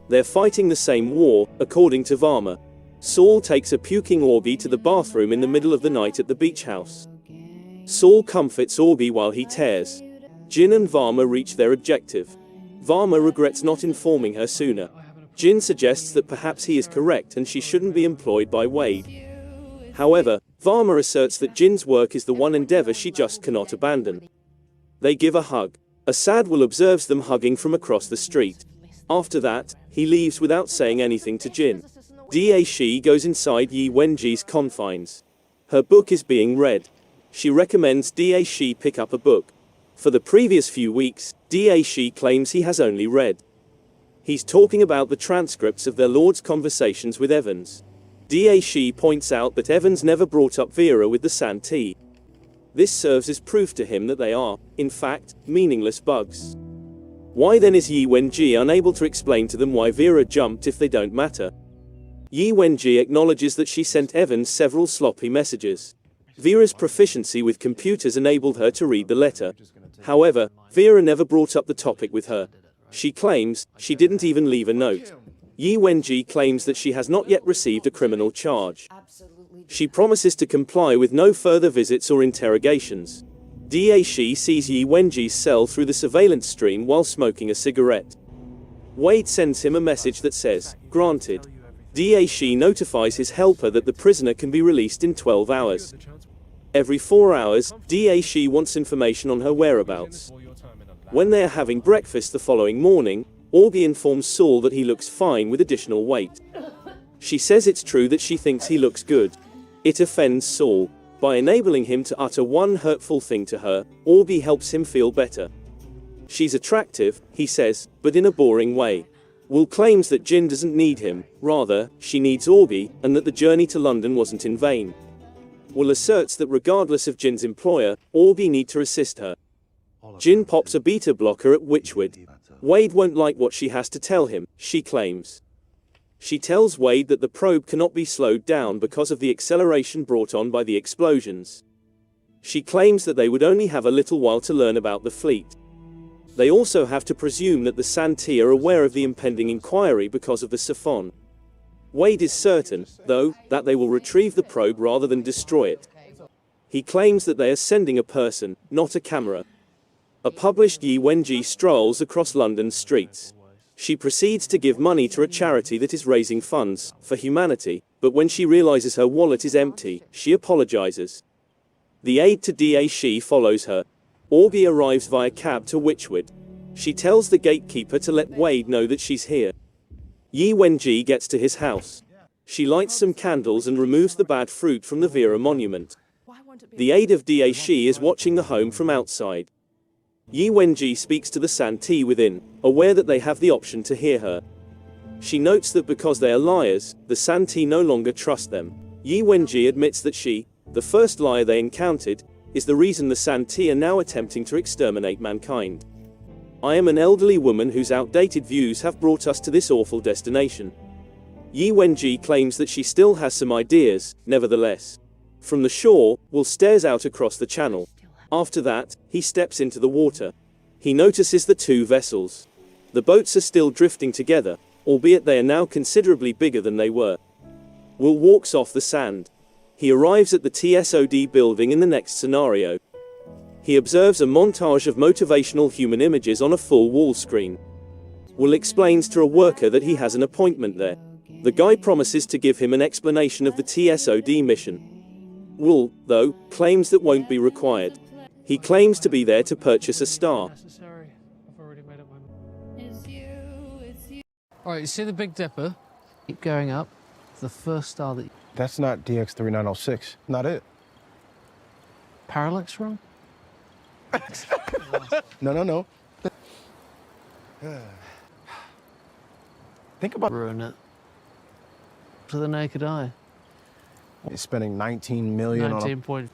They're fighting the same war, according to Varma. Saul takes a puking Orby to the bathroom in the middle of the night at the beach house. Saul comforts Orby while he tears. Jin and Varma reach their objective. Varma regrets not informing her sooner. Jin suggests that perhaps he is correct and she shouldn't be employed by Wade. However, Varma asserts that Jin's work is the one endeavor she just cannot abandon. They give a hug. Assad Will observes them hugging from across the street. After that, he leaves without saying anything to Jin. Da Shi goes inside Yi Wenji's confines. Her book is being read. She recommends Da Shi pick up a book. For the previous few weeks, Da Shi claims he has only read. He's talking about the transcripts of their Lord's conversations with Evans. Da Shi points out that Evans never brought up Vera with the Santee. This serves as proof to him that they are, in fact, meaningless bugs. Why then is Yi Wenji unable to explain to them why Vera jumped if they don't matter? Yi Wenji acknowledges that she sent Evans several sloppy messages. Vera's proficiency with computers enabled her to read the letter. However, Vera never brought up the topic with her. She claims she didn't even leave a note. Yi Wenji claims that she has not yet received a criminal charge. She promises to comply with no further visits or interrogations. Da Shi sees Yi Wenji's cell through the surveillance stream while smoking a cigarette. Wade sends him a message that says, "Granted." Da Shi notifies his helper that the prisoner can be released in 12 hours. Every 4 hours, Da Shi wants information on her whereabouts. When they are having breakfast the following morning, Orby informs Saul that he looks fine with additional weight. She says it's true that she thinks he looks good. It offends Saul. By enabling him to utter one hurtful thing to her, Orby helps him feel better. She's attractive, he says, but in a boring way. Will claims that Jin doesn't need him, rather, she needs Orby, and that the journey to London wasn't in vain. Will asserts that regardless of Jin's employer, Orby need to assist her. Jin pops a beta blocker at Witchwood. Wade won't like what she has to tell him, she claims. She tells Wade that the probe cannot be slowed down because of the acceleration brought on by the explosions. She claims that they would only have a little while to learn about the fleet. They also have to presume that the Santee are aware of the impending inquiry because of the Siphon. Wade is certain, though, that they will retrieve the probe rather than destroy it. He claims that they are sending a person, not a camera. A published Yi Wenji strolls across London's streets. She proceeds to give money to a charity that is raising funds for humanity, but when she realizes her wallet is empty, she apologizes. The aide to Da Shi follows her. Orby arrives via cab to Witchwood. She tells the gatekeeper to let Wade know that she's here. Yi Wenji gets to his house. She lights some candles and removes the bad fruit from the Vera monument. The aide of Da Shi is watching the home from outside. Yi Wenji speaks to the Santee within, aware that they have the option to hear her. She notes that because they are liars, the Santee no longer trust them. Yi Wenji admits that she, the first liar they encountered, is the reason the Santee are now attempting to exterminate mankind. I am an elderly woman whose outdated views have brought us to this awful destination. Yi Wenji claims that she still has some ideas, nevertheless. From the shore, Will stares out across the channel. After that, he steps into the water. He notices the two vessels. The boats are still drifting together, albeit they are now considerably bigger than they were. Will walks off the sand. He arrives at the TSOD building in the next scenario. He observes a montage of motivational human images on a full wall screen. Will explains to a worker that he has an appointment there. The guy promises to give him an explanation of the TSOD mission. Will, though, claims that won't be required. He claims to be there to purchase a star. Alright, you see the Big Dipper? Keep going up. It's the first star that... That's not DX3906. Not it. Parallax wrong? No. Think about... Ruin it. To the naked eye. You're spending 19 million 19 on point...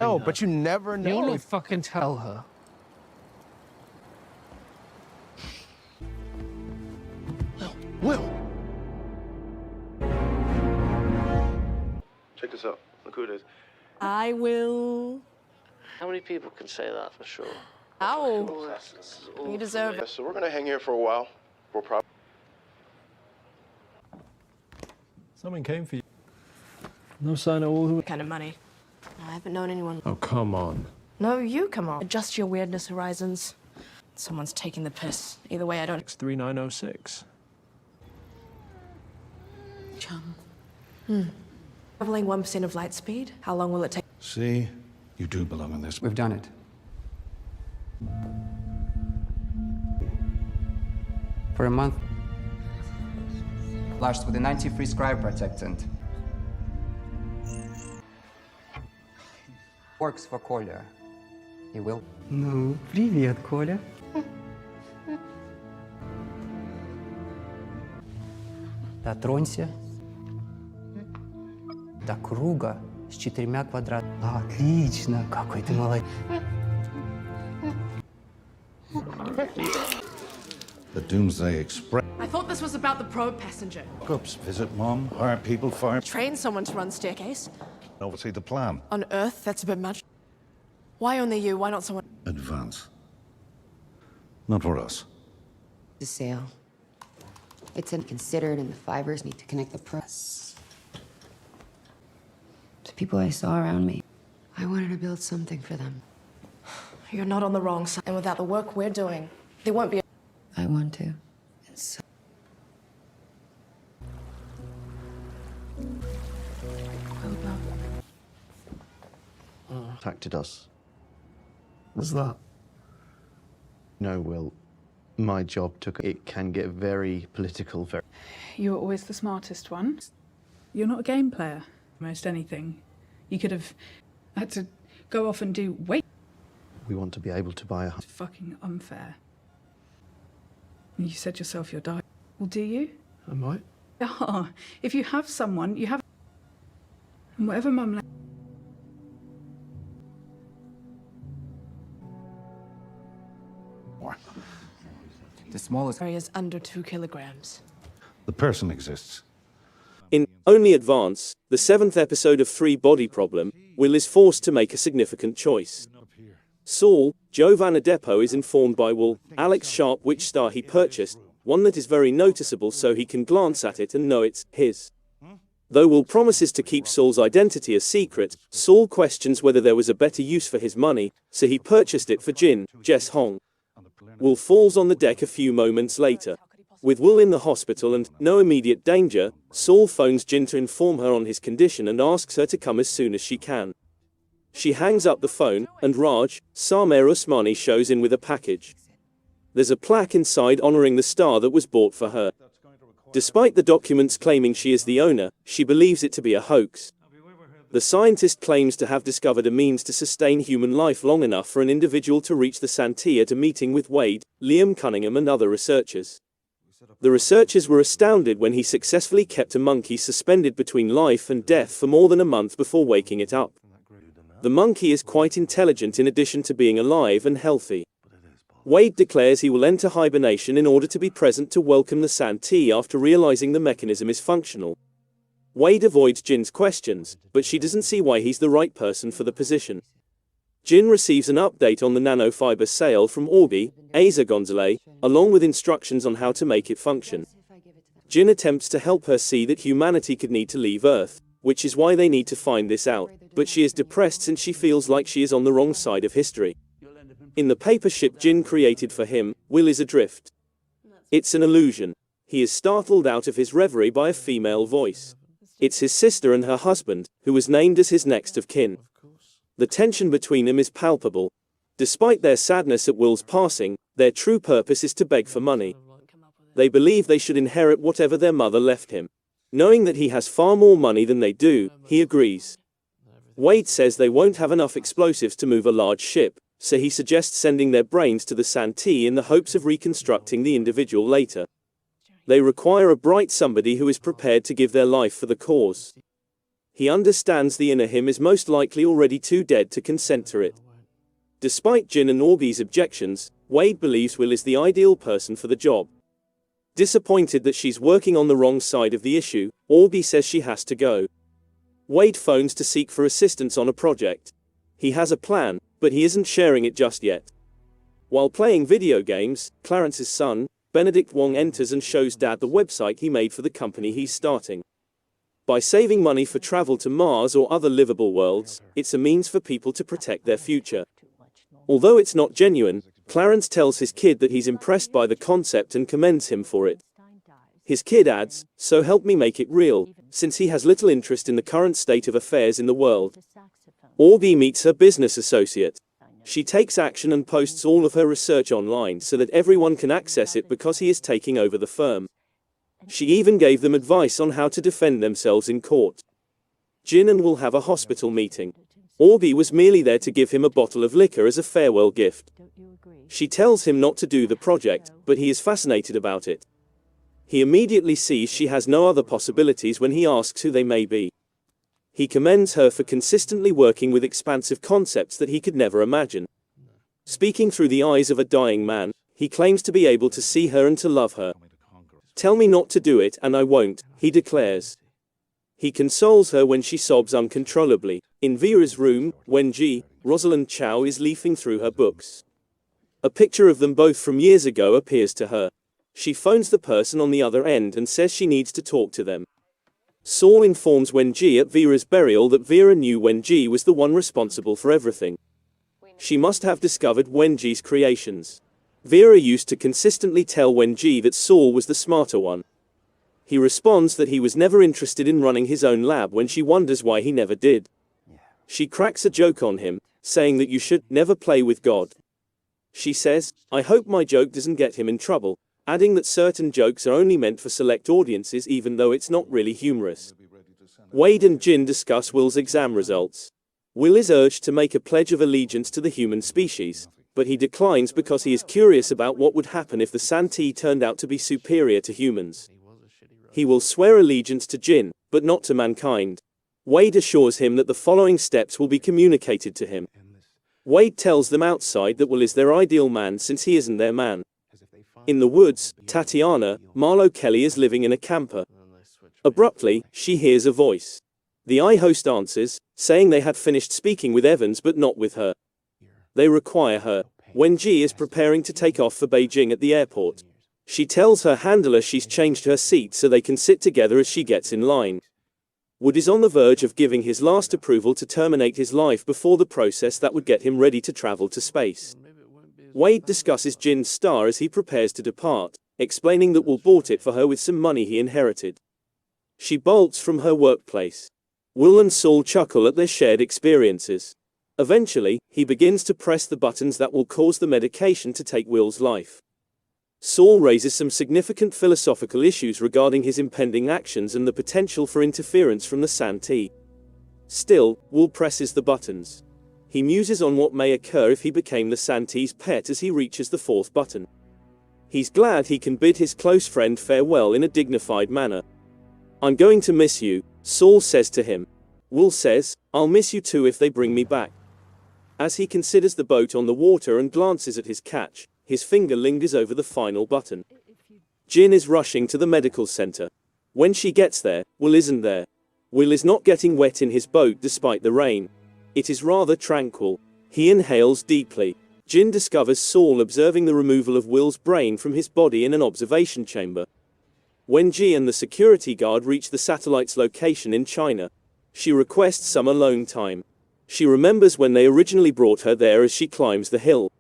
No, but you never know. You'll not fucking tell her. Will. Check this out. Look who it is. I will. How many people can say that for sure? Ow. You deserve it. So we're gonna hang here for a while. We'll probably... Someone came for you. No sign at all. What kind of money? I haven't known anyone. Oh, come on. No, you come on. Adjust your weirdness horizons. Someone's taking the piss. Either way, I don't... X3906. Chum. Traveling 1% of light speed? How long will it take? See? You do belong in this. We've done it. For a month. Flashed with an anti-freeze cryo protectant. Works for Kolya. He will. Ну, привет, Коля. Дотронься до круга с 4 квадратами. Отлично, какой ты молодец. The Doomsday Express. I thought this was about the probe passenger. Hookups, visit mom, hire people, fire. Train someone to run staircase. Oversee the plan. On Earth, that's a bit much. Why only you? Why not someone? Advance. Not for us. The sail. It's considered, and the fibers need to connect the press. The people I saw around me, I wanted to build something for them. You're not on the wrong side. And without the work we're doing, there won't be. I want to. And so. Contacted us. What's that? No, Will. My job took. It can get very political. Very. You're always the smartest one. You're not a game player. Most anything. You could have had to go off and do. Wait. We want to be able to buy a. It's fucking unfair. You said yourself you're dying. Well, do you? I might. Yeah. If you have someone, you have. And whatever Mum. The smallest area is under 2 kilograms. The person exists. In Only Advance, the 7th episode of Free Body Problem, Will is forced to make a significant choice. Saul, Joe Vanadepo, is informed by Will, Alex Sharp, which star he purchased, one that is very noticeable so he can glance at it and know it's his. Though Will promises to keep Saul's identity a secret, Saul questions whether there was a better use for his money, so he purchased it for Jin, Jess Hong. Will falls on the deck a few moments later. With Will in the hospital and no immediate danger, Saul phones Jin to inform her on his condition and asks her to come as soon as she can. She hangs up the phone, and Raj, Samer Usmani, shows in with a package. There's a plaque inside honoring the star that was bought for her. Despite the documents claiming she is the owner, she believes it to be a hoax. The scientist claims to have discovered a means to sustain human life long enough for an individual to reach the Santia at a meeting with Wade, Liam Cunningham and other researchers. The researchers were astounded when he successfully kept a monkey suspended between life and death for more than a month before waking it up. The monkey is quite intelligent in addition to being alive and healthy. Wade declares he will enter hibernation in order to be present to welcome the Santee after realizing the mechanism is functional. Wade avoids Jin's questions, but she doesn't see why he's the right person for the position. Jin receives an update on the nanofiber sale from Orbi, Asa Gonzalez, along with instructions on how to make it function. Jin attempts to help her see that humanity could need to leave Earth, which is why they need to find this out, but she is depressed since she feels like she is on the wrong side of history. In the paper ship Jin created for him, Will is adrift. It's an illusion. He is startled out of his reverie by a female voice. It's his sister and her husband, who was named as his next of kin. The tension between them is palpable. Despite their sadness at Will's passing, their true purpose is to beg for money. They believe they should inherit whatever their mother left him. Knowing that he has far more money than they do, he agrees. Wade says they won't have enough explosives to move a large ship, so he suggests sending their brains to the Santee in the hopes of reconstructing the individual later. They require a bright somebody who is prepared to give their life for the cause. He understands the inner him is most likely already too dead to consent to it. Despite Jin and Orbi's objections, Wade believes Will is the ideal person for the job. Disappointed that she's working on the wrong side of the issue, Orbi says she has to go. Wade phones to seek for assistance on a project. He has a plan, but he isn't sharing it just yet. While playing video games, Clarence's son, Benedict Wong, enters and shows Dad the website he made for the company he's starting. By saving money for travel to Mars or other livable worlds, it's a means for people to protect their future. Although it's not genuine, Clarence tells his kid that he's impressed by the concept and commends him for it. His kid adds, "So help me make it real," since he has little interest in the current state of affairs in the world. Orbi meets her business associate. She takes action and posts all of her research online so that everyone can access it because he is taking over the firm. She even gave them advice on how to defend themselves in court. Jin and Will have a hospital meeting. Augie was merely there to give him a bottle of liquor as a farewell gift. She tells him not to do the project, but he is fascinated about it. He immediately sees she has no other possibilities when he asks who they may be. He commends her for consistently working with expansive concepts that he could never imagine. Speaking through the eyes of a dying man, he claims to be able to see her and to love her. "Tell me not to do it and I won't," he declares. He consoles her when she sobs uncontrollably. In Vera's room, Wenji, Rosalind Chow is leafing through her books. A picture of them both from years ago appears to her. She phones the person on the other end and says she needs to talk to them. Saul informs Wenji at Vera's burial that Vera knew Wenji was the one responsible for everything. She must have discovered Wenji's creations. Vera used to consistently tell Wenji that Saul was the smarter one. He responds that he was never interested in running his own lab when she wonders why he never did. She cracks a joke on him, saying that you should never play with God. She says, "I hope my joke doesn't get him in trouble," adding that certain jokes are only meant for select audiences even though it's not really humorous. Wade and Jin discuss Will's exam results. Will is urged to make a pledge of allegiance to the human species, but he declines because he is curious about what would happen if the Santee turned out to be superior to humans. He will swear allegiance to Jin, but not to mankind. Wade assures him that the following steps will be communicated to him. Wade tells them outside that Will is their ideal man since he isn't their man. In the woods, Tatiana, Marlo Kelly is living in a camper. Abruptly, she hears a voice. The I-host answers, saying they had finished speaking with Evans but not with her. They require her. Wenji is preparing to take off for Beijing at the airport. She tells her handler she's changed her seat so they can sit together as she gets in line. Wood is on the verge of giving his last approval to terminate his life before the process that would get him ready to travel to space. Wade discusses Jin's star as he prepares to depart, explaining that Will bought it for her with some money he inherited. She bolts from her workplace. Will and Saul chuckle at their shared experiences. Eventually, he begins to press the buttons that will cause the medication to take Will's life. Saul raises some significant philosophical issues regarding his impending actions and the potential for interference from the Santee. Still, Will presses the buttons. He muses on what may occur if he became the Santee's pet as he reaches the fourth button. He's glad he can bid his close friend farewell in a dignified manner. "I'm going to miss you," Saul says to him. Will says, "I'll miss you too if they bring me back." As he considers the boat on the water and glances at his catch, his finger lingers over the final button. Jin is rushing to the medical center. When she gets there, Will isn't there. Will is not getting wet in his boat despite the rain. It is rather tranquil. He inhales deeply. Jin discovers Saul observing the removal of Will's brain from his body in an observation chamber. Wenji and the security guard reach the satellite's location in China. She requests some alone time. She remembers when they originally brought her there as she climbs the hill.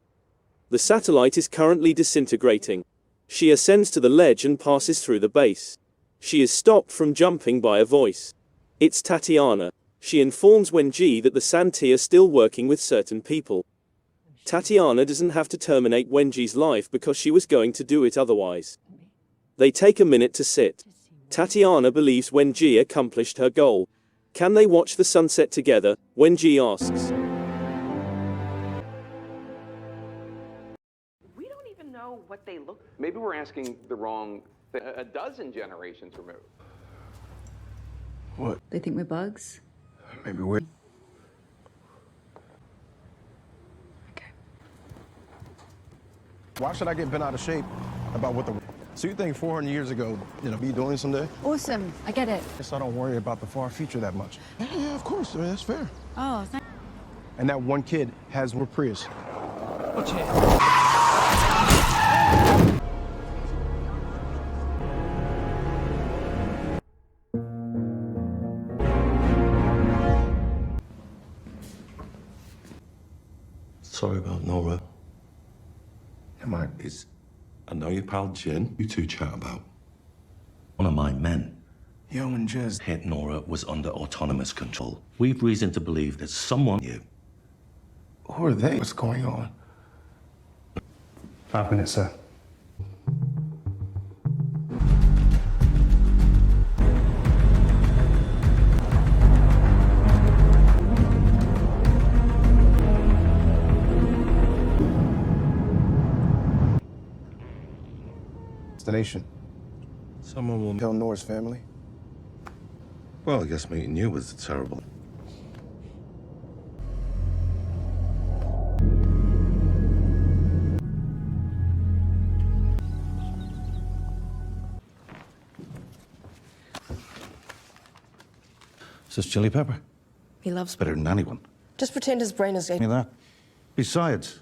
The satellite is currently disintegrating. She ascends to the ledge and passes through the base. She is stopped from jumping by a voice. It's Tatiana. She informs Wenji that the Santee are still working with certain people. Tatiana doesn't have to terminate Wenji's life because she was going to do it otherwise. They take a minute to sit. Tatiana believes Wenji accomplished her goal. Can they watch the sunset together? Wenji asks. We don't even know what they look. Maybe we're asking the wrong thing. A dozen generations removed. What? They think we're bugs? Maybe we're... Why should I get bent out of shape about what the... So you think 400 years ago, be doing someday? Awesome. I get it. So I don't worry about the far future that much. Yeah, of course. I mean, that's fair. Oh, thank And that one kid has more Prius. Watch it. Sorry about Nora. Am I? I know your pal Jin. You two chat about. One of my men. Yo and Jez. Hit Nora was under autonomous control. We've reason to believe that someone... You. Who are they? What's going on? 5 minutes, sir. explanation. Someone will tell Nora's family. Well, I guess meeting you was terrible. Is this chili pepper? He loves Better than anyone. Just pretend his brain is... Give me that. Besides,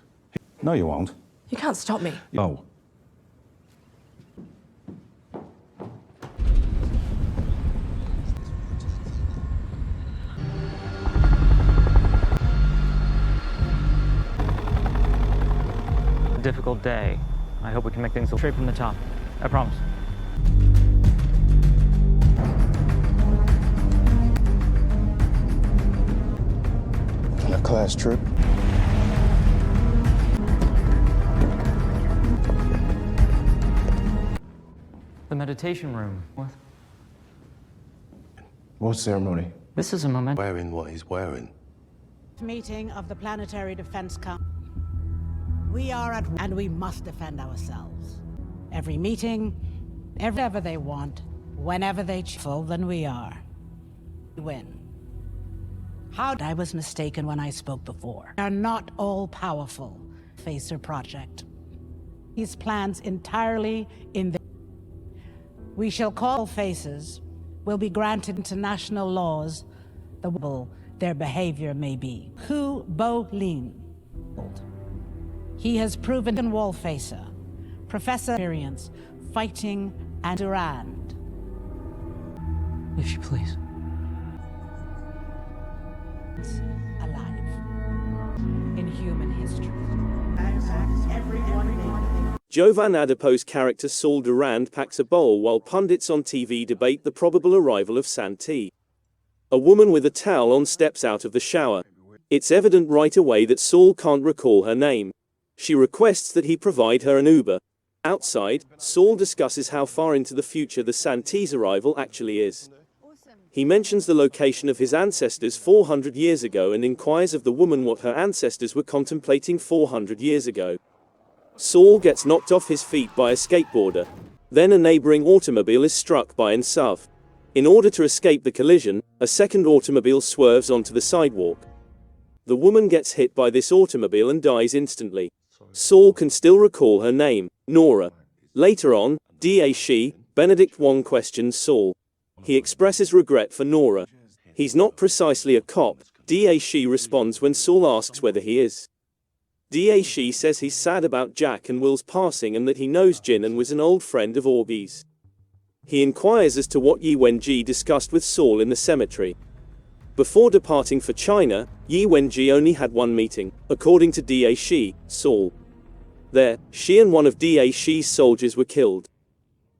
no, you won't. You can't stop me. No. Difficult day. I hope we can make things straight from the top. I promise. On a class trip. The meditation room. What ceremony? This is a moment. Wearing what he's wearing. Meeting of the Planetary Defense Council. We are at, and we must defend ourselves. Every meeting, whenever they want, whenever they choose, than we are. We win. How I was mistaken when I spoke before. We are not all powerful. Facer Project. These plans entirely in the. We shall call faces. Will be granted international laws. Their behavior may be. Hu Bo Lin. He has proven in Wallfacer, Professor experience, fighting and Durand. If you please. Alive. In human history. Jovan Adipose character Saul Durand packs a bowl while pundits on TV debate the probable arrival of Santee. A woman with a towel on steps out of the shower. It's evident right away that Saul can't recall her name. She requests that he provide her an Uber. Outside, Saul discusses how far into the future the Santee's arrival actually is. He mentions the location of his ancestors 400 years ago and inquires of the woman what her ancestors were contemplating 400 years ago. Saul gets knocked off his feet by a skateboarder. Then a neighboring automobile is struck by an SUV. In order to escape the collision, a second automobile swerves onto the sidewalk. The woman gets hit by this automobile and dies instantly. Saul can still recall her name, Nora. Later on, D.A. Shi, Benedict Wong questions Saul. He expresses regret for Nora. He's not precisely a cop, D.A. Shi responds when Saul asks whether he is. D.A. Shi says he's sad about Jack and Will's passing and that he knows Jin and was an old friend of Orbeez. He inquires as to what Yi Wenji discussed with Saul in the cemetery. Before departing for China, Yi Wenji only had one meeting, according to D.A. Shi, Saul. There, she and one of D.A. Shi's soldiers were killed.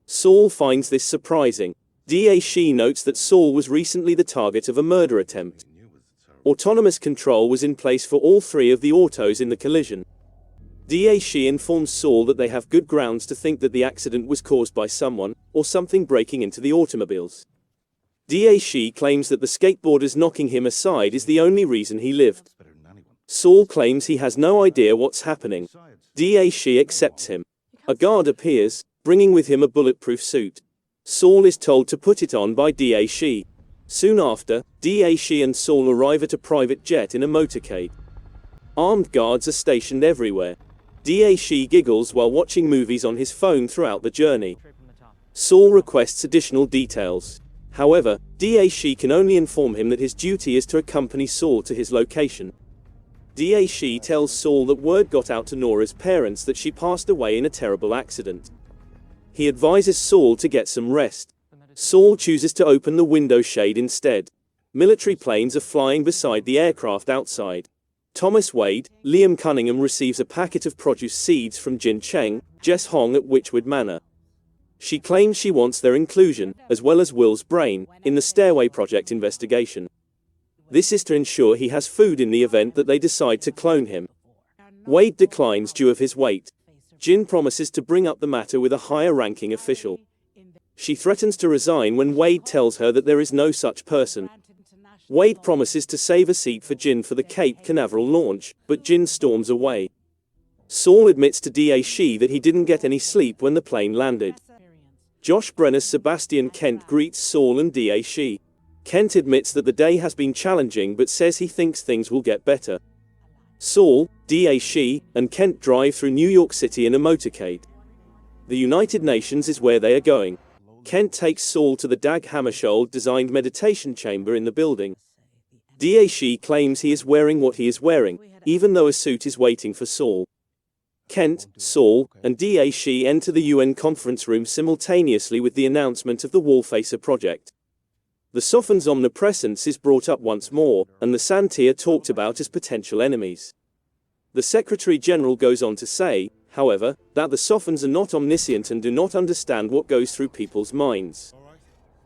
Saul finds this surprising. D.A. Shi notes that Saul was recently the target of a murder attempt. Autonomous control was in place for all three of the autos in the collision. D.A. Shi informs Saul that they have good grounds to think that the accident was caused by someone, or something breaking into the automobiles. D.A. Shi claims that the skateboarders knocking him aside is the only reason he lived. Saul claims he has no idea what's happening. D.A. Shi accepts him. A guard appears, bringing with him a bulletproof suit. Saul is told to put it on by D.A. Shi. Soon after, D.A. Shi and Saul arrive at a private jet in a motorcade. Armed guards are stationed everywhere. D.A. Shi giggles while watching movies on his phone throughout the journey. Saul requests additional details. However, D.A. Shi can only inform him that his duty is to accompany Saul to his location. D.A. Shi tells Saul that word got out to Nora's parents that she passed away in a terrible accident. He advises Saul to get some rest. Saul chooses to open the window shade instead. Military planes are flying beside the aircraft outside. Thomas Wade, Liam Cunningham receives a packet of produce seeds from Jin Cheng, Jess Hong at Witchwood Manor. She claims she wants their inclusion, as well as Will's brain, in the Stairway Project investigation. This is to ensure he has food in the event that they decide to clone him. Wade declines due of his weight. Jin promises to bring up the matter with a higher-ranking official. She threatens to resign when Wade tells her that there is no such person. Wade promises to save a seat for Jin for the Cape Canaveral launch, but Jin storms away. Saul admits to D.A. Shi that he didn't get any sleep when the plane landed. Josh Brenner's Sebastian Kent greets Saul and Daeshi. Kent admits that the day has been challenging but says he thinks things will get better. Saul, Daeshi, and Kent drive through New York City in a motorcade. The United Nations is where they are going. Kent takes Saul to the Dag Hammarskjöld-designed meditation chamber in the building. Daeshi claims he is wearing what he is wearing, even though a suit is waiting for Saul. Kent, Saul, and Daeshi enter the UN conference room simultaneously with the announcement of the Wallfacer project. The Sophons' omnipresence is brought up once more, and the Santi are talked about as potential enemies. The Secretary General goes on to say, however, that the Sophons are not omniscient and do not understand what goes through people's minds.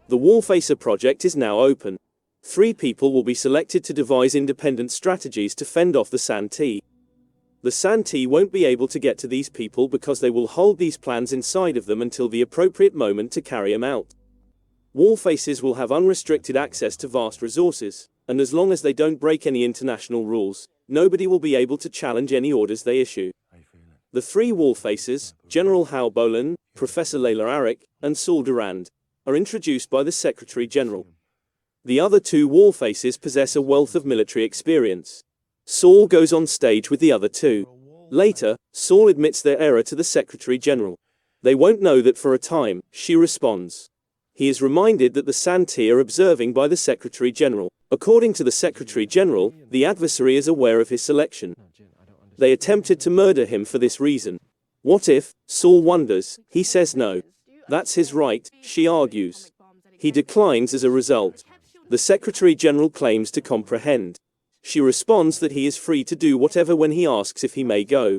The Wallfacer project is now open. 3 people will be selected to devise independent strategies to fend off the Santi. The Santi won't be able to get to these people because they will hold these plans inside of them until the appropriate moment to carry them out. Wallfacers will have unrestricted access to vast resources, and as long as they don't break any international rules, nobody will be able to challenge any orders they issue. The 3 Wallfacers, General Hal Bolan, Professor Layla Arik, and Saul Durand, are introduced by the Secretary General. The other 2 Wallfacers possess a wealth of military experience. Saul goes on stage with the other 2. Later, Saul admits their error to the Secretary General. They won't know that for a time, she responds. He is reminded that the Santi are observing by the Secretary General. According to the Secretary General, the adversary is aware of his selection. They attempted to murder him for this reason. What if, Saul wonders, he says no. That's his right, she argues. He declines as a result. The Secretary General claims to comprehend. She responds that he is free to do whatever when he asks if he may go.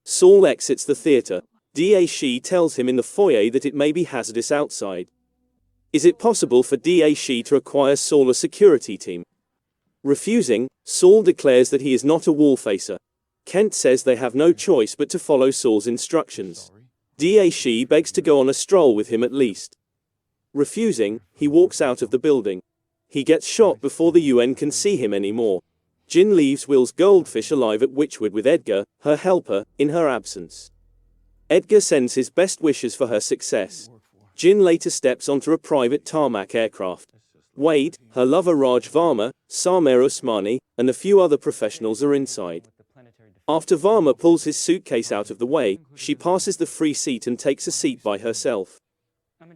Saul exits the theater. Daeshi tells him in the foyer that it may be hazardous outside. Is it possible for Daeshi to acquire Saul a security team? Refusing, Saul declares that he is not a Wallfacer. Kent says they have no choice but to follow Saul's instructions. Daeshi begs to go on a stroll with him at least. Refusing, he walks out of the building. He gets shot before the UN can see him anymore. Jin leaves Will's goldfish alive at Witchwood with Edgar, her helper, in her absence. Edgar sends his best wishes for her success. Jin later steps onto a private tarmac aircraft. Wade, her lover Raj Varma, Samer Usmani, and a few other professionals are inside. After Varma pulls his suitcase out of the way, she passes the free seat and takes a seat by herself.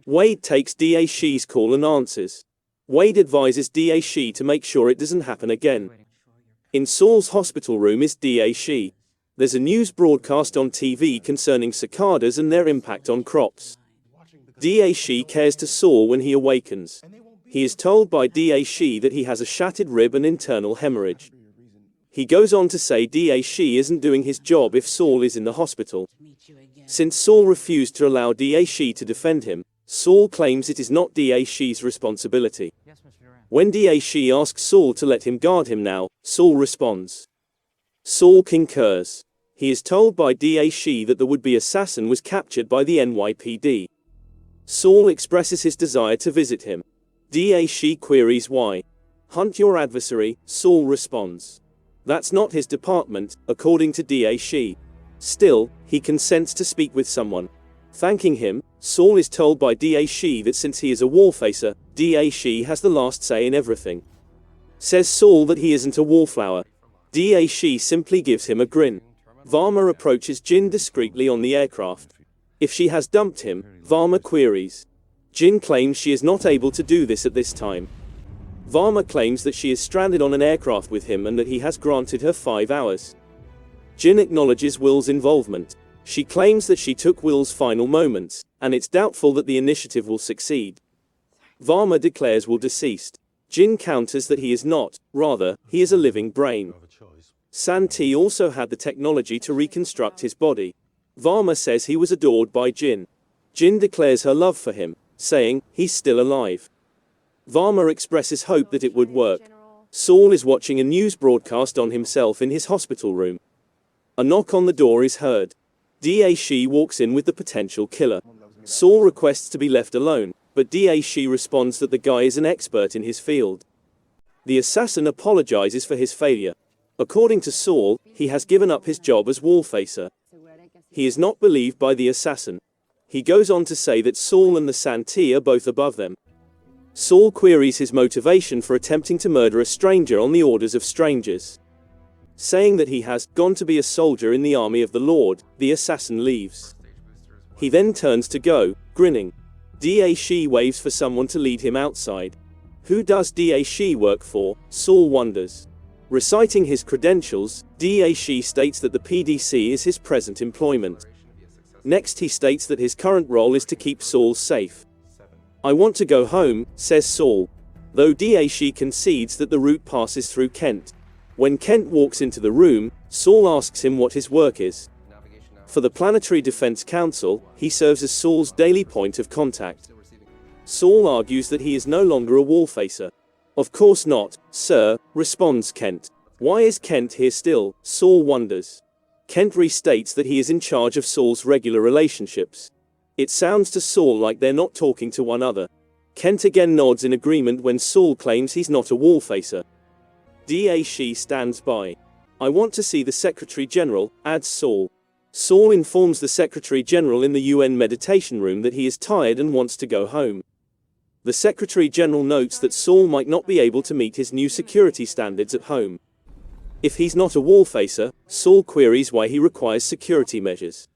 Wade takes Daeshi's call and answers. Wade advises Daeshi to make sure it doesn't happen again. In Saul's hospital room is Daeshi. There's a news broadcast on TV concerning cicadas and their impact on crops. Daeshi cares to Saul when he awakens. He is told by Daeshi that he has a shattered rib and internal hemorrhage. He goes on to say Daeshi isn't doing his job if Saul is in the hospital. Since Saul refused to allow Daeshi to defend him, Saul claims it is not Daeshi's responsibility. When Daeshi asks Saul to let him guard him now, Saul responds. Saul concurs. He is told by Daeshi that the would-be assassin was captured by the NYPD. Saul expresses his desire to visit him. Daeshi queries why. Hunt your adversary, Saul responds. That's not his department, according to Daeshi. Still, he consents to speak with someone. Thanking him, Saul is told by Daeshi that since he is a Wallfacer, Daeshi has the last say in everything. Says Saul that he isn't a wallflower. Daeshi simply gives him a grin. Varma approaches Jin discreetly on the aircraft. If she has dumped him, Varma queries. Jin claims she is not able to do this at this time. Varma claims that she is stranded on an aircraft with him and that he has granted her 5 hours. Jin acknowledges Will's involvement. She claims that she took Will's final moments, and it's doubtful that the initiative will succeed. Varma declares Will deceased. Jin counters that he is not, rather, he is a living brain. Santi also had the technology to reconstruct his body. Varma says he was adored by Jin. Jin declares her love for him, saying, he's still alive. Varma expresses hope that it would work. Saul is watching a news broadcast on himself in his hospital room. A knock on the door is heard. Daeshi walks in with the potential killer. Saul requests to be left alone, but Daeshi responds that the guy is an expert in his field. The assassin apologizes for his failure. According to Saul, he has given up his job as Wallfacer. He is not believed by the assassin. He goes on to say that Saul and the Santee are both above them. Saul queries his motivation for attempting to murder a stranger on the orders of strangers. Saying that he has gone to be a soldier in the army of the Lord, the assassin leaves. He then turns to go, grinning. Daesh waves for someone to lead him outside. Who does Daesh work for? Saul wonders. Reciting his credentials, Daesh states that the PDC is his present employment. Next he states that his current role is to keep Saul safe. I want to go home, says Saul. Though Daesh concedes that the route passes through Kent. When Kent walks into the room, Saul asks him what his work is. For the Planetary Defense Council, he serves as Saul's daily point of contact. Saul argues that he is no longer a wall-facer. Of course not, sir, responds Kent. Why is Kent here still? Saul wonders. Kent restates that he is in charge of Saul's regular relationships. It sounds to Saul like they're not talking to one another. Kent again nods in agreement when Saul claims he's not a wall-facer. Daesh stands by. I want to see the Secretary General, adds Saul. Saul informs the Secretary General in the UN meditation room that he is tired and wants to go home. The Secretary General notes that Saul might not be able to meet his new security standards at home. If he's not a wall-facer, Saul queries why he requires security measures.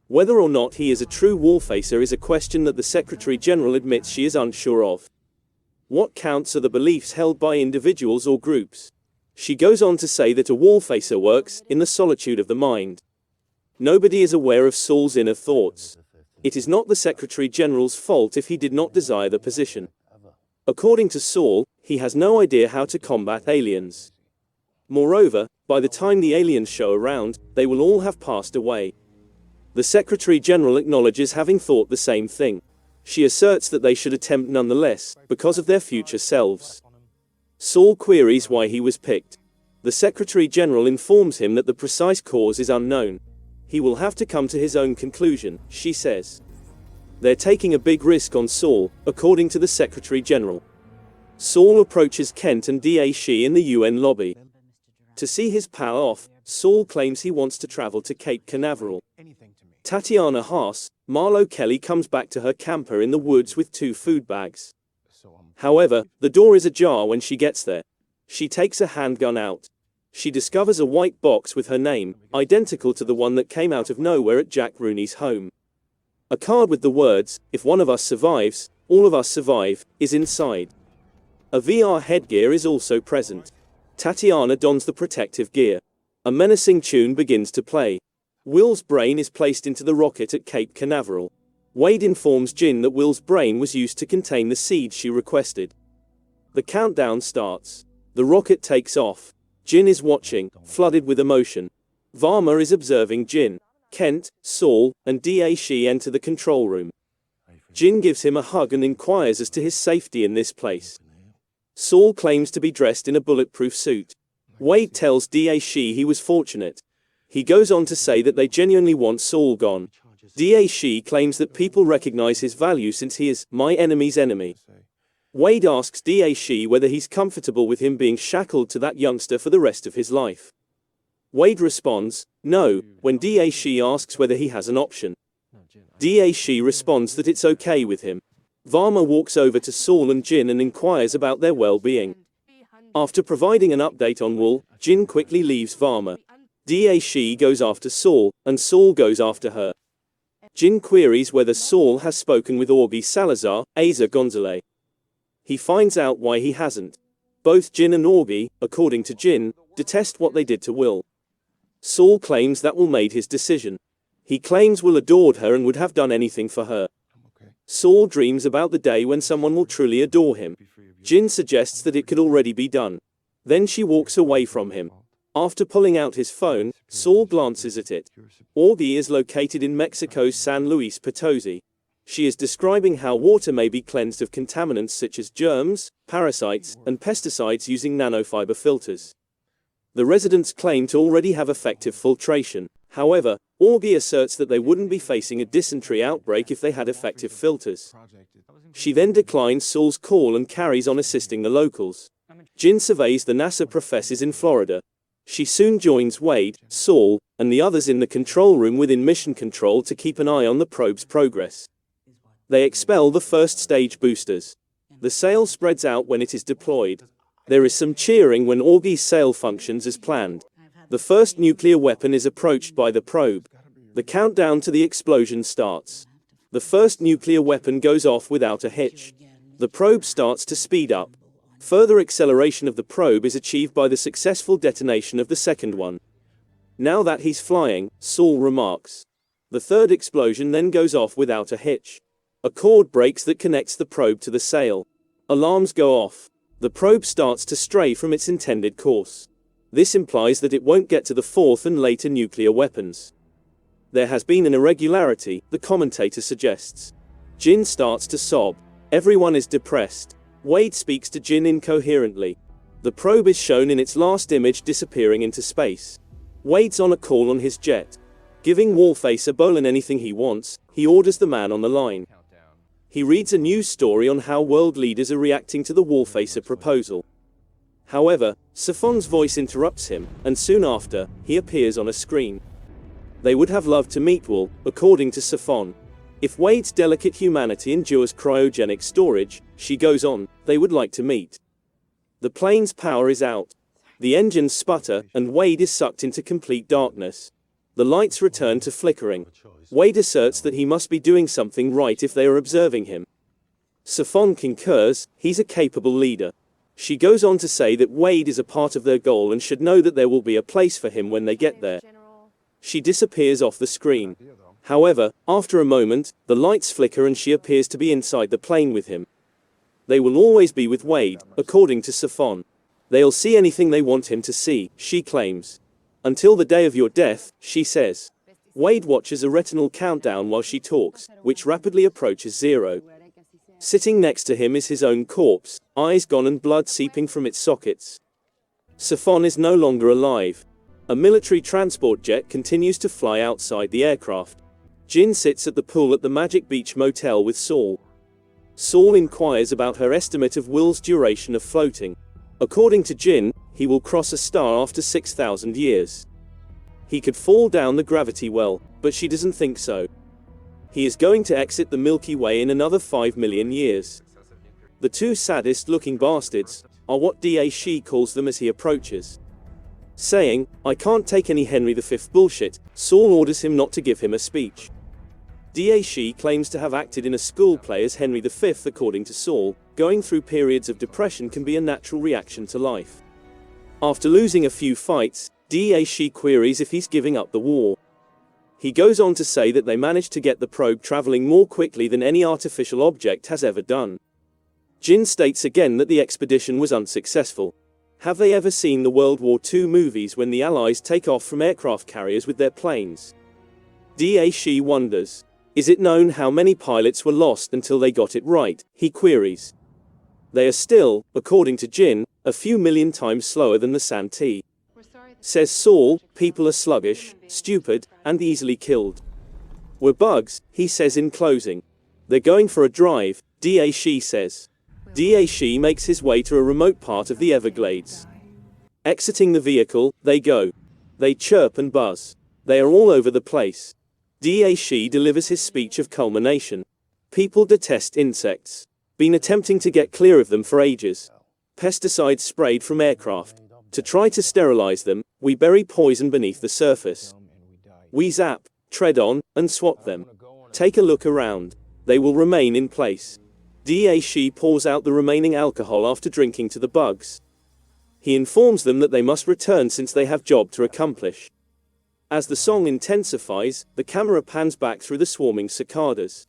Whether or not he is a true wall-facer is a question that the Secretary General admits she is unsure of. What counts are the beliefs held by individuals or groups. She goes on to say that a wall-facer works in the solitude of the mind. Nobody is aware of Saul's inner thoughts. It is not the Secretary General's fault if he did not desire the position. According to Saul, he has no idea how to combat aliens. Moreover, by the time the aliens show around, they will all have passed away. The Secretary General acknowledges having thought the same thing. She asserts that they should attempt nonetheless, because of their future selves. Saul queries why he was picked. The Secretary General informs him that the precise cause is unknown. He will have to come to his own conclusion, she says. They're taking a big risk on Saul, according to the Secretary General. Saul approaches Kent and Daesh in the UN lobby. To see his pal off, Saul claims he wants to travel to Cape Canaveral. Tatiana Haas, Marlo Kelly comes back to her camper in the woods with 2 food bags. However, the door is ajar when she gets there. She takes a handgun out. She discovers a white box with her name, identical to the one that came out of nowhere at Jack Rooney's home. A card with the words, "If one of us survives, all of us survive," is inside. A VR headgear is also present. Tatiana dons the protective gear. A menacing tune begins to play. Will's brain is placed into the rocket at Cape Canaveral. Wade informs Jin that Will's brain was used to contain the seed she requested. The countdown starts. The rocket takes off. Jin is watching, flooded with emotion. Varma is observing Jin. Kent, Saul, and Daesh enter the control room. Jin gives him a hug and inquires as to his safety in this place. Saul claims to be dressed in a bulletproof suit. Wade tells Daesh he was fortunate. He goes on to say that they genuinely want Saul gone. Daesh claims that people recognize his value since he is my enemy's enemy. Wade asks Daesh whether he's comfortable with him being shackled to that youngster for the rest of his life. Wade responds, no, when Daesh asks whether he has an option. Daesh responds that it's okay with him. Varma walks over to Saul and Jin and inquires about their well-being. After providing an update on Wool, Jin quickly leaves Varma. Daesh goes after Saul, and Saul goes after her. Jin queries whether Saul has spoken with Augie Salazar, Asa Gonzalez. He finds out why he hasn't. Both Jin and Augie, according to Jin, detest what they did to Will. Saul claims that Will made his decision. He claims Will adored her and would have done anything for her. Saul dreams about the day when someone will truly adore him. Jin suggests that it could already be done. Then she walks away from him. After pulling out his phone, Saul glances at it. Augie is located in Mexico's San Luis Potosi. She is describing how water may be cleansed of contaminants such as germs, parasites, and pesticides using nanofiber filters. The residents claim to already have effective filtration. However, Augie asserts that they wouldn't be facing a dysentery outbreak if they had effective filters. She then declines Saul's call and carries on assisting the locals. Jin surveys the NASA professors in Florida. She soon joins Wade, Saul, and the others in the control room within Mission Control to keep an eye on the probe's progress. They expel the first stage boosters. The sail spreads out when it is deployed. There is some cheering when Augie's sail functions as planned. The first nuclear weapon is approached by the probe. The countdown to the explosion starts. The first nuclear weapon goes off without a hitch. The probe starts to speed up. Further acceleration of the probe is achieved by the successful detonation of the second one. Now that he's flying, Saul remarks. The third explosion then goes off without a hitch. A cord breaks that connects the probe to the sail. Alarms go off. The probe starts to stray from its intended course. This implies that it won't get to the fourth and later nuclear weapons. There has been an irregularity, the commentator suggests. Jin starts to sob. Everyone is depressed. Wade speaks to Jin incoherently. The probe is shown in its last image disappearing into space. Wade's on a call on his jet. Giving Wallfacer Bolan anything he wants, he orders the man on the line. He reads a news story on how world leaders are reacting to the Wallfacer proposal. However, Safon's voice interrupts him, and soon after, he appears on a screen. They would have loved to meet Wall, according to Safon. If Wade's delicate humanity endures cryogenic storage, she goes on, they would like to meet. The plane's power is out. The engines sputter, and Wade is sucked into complete darkness. The lights return to flickering. Wade asserts that he must be doing something right if they are observing him. Safon concurs, he's a capable leader. She goes on to say that Wade is a part of their goal and should know that there will be a place for him when they get there. She disappears off the screen. However, after a moment, the lights flicker and she appears to be inside the plane with him. They will always be with Wade, according to Safon. They'll see anything they want him to see, she claims. Until the day of your death, she says. Wade watches a retinal countdown while she talks, which rapidly approaches 0. Sitting next to him is his own corpse, eyes gone and blood seeping from its sockets. Safon is no longer alive. A military transport jet continues to fly outside the aircraft. Jin sits at the pool at the Magic Beach Motel with Saul. Saul inquires about her estimate of Will's duration of floating. According to Jin, he will cross a star after 6,000 years. He could fall down the gravity well, but she doesn't think so. He is going to exit the Milky Way in another 5 million years. The two saddest-looking bastards are what Da Shi calls them as he approaches. Saying, I can't take any Henry V bullshit, Saul orders him not to give him a speech. Da Shi claims to have acted in a school play as Henry V. According to Saul, going through periods of depression can be a natural reaction to life. After losing a few fights, Da Shi queries if he's giving up the war. He goes on to say that they managed to get the probe traveling more quickly than any artificial object has ever done. Jin states again that the expedition was unsuccessful. Have they ever seen the World War II movies when the Allies take off from aircraft carriers with their planes? Da Shi wonders. Is it known how many pilots were lost until they got it right? He queries. They are still, according to Jin, a few million times slower than the Santee. Says Saul, people are sluggish, stupid, and easily killed. We're bugs, he says in closing. They're going for a drive, Da Shi says. Da Shi makes his way to a remote part of the Everglades. Exiting the vehicle, they go. They chirp and buzz. They are all over the place. Da Shi delivers his speech of culmination. People detest insects. Been attempting to get clear of them for ages. Pesticides sprayed from aircraft. To try to sterilize them, we bury poison beneath the surface. We zap, tread on, and swat them. Take a look around. They will remain in place. Da Shi pours out the remaining alcohol after drinking to the bugs. He informs them that they must return since they have job to accomplish. As the song intensifies, the camera pans back through the swarming cicadas.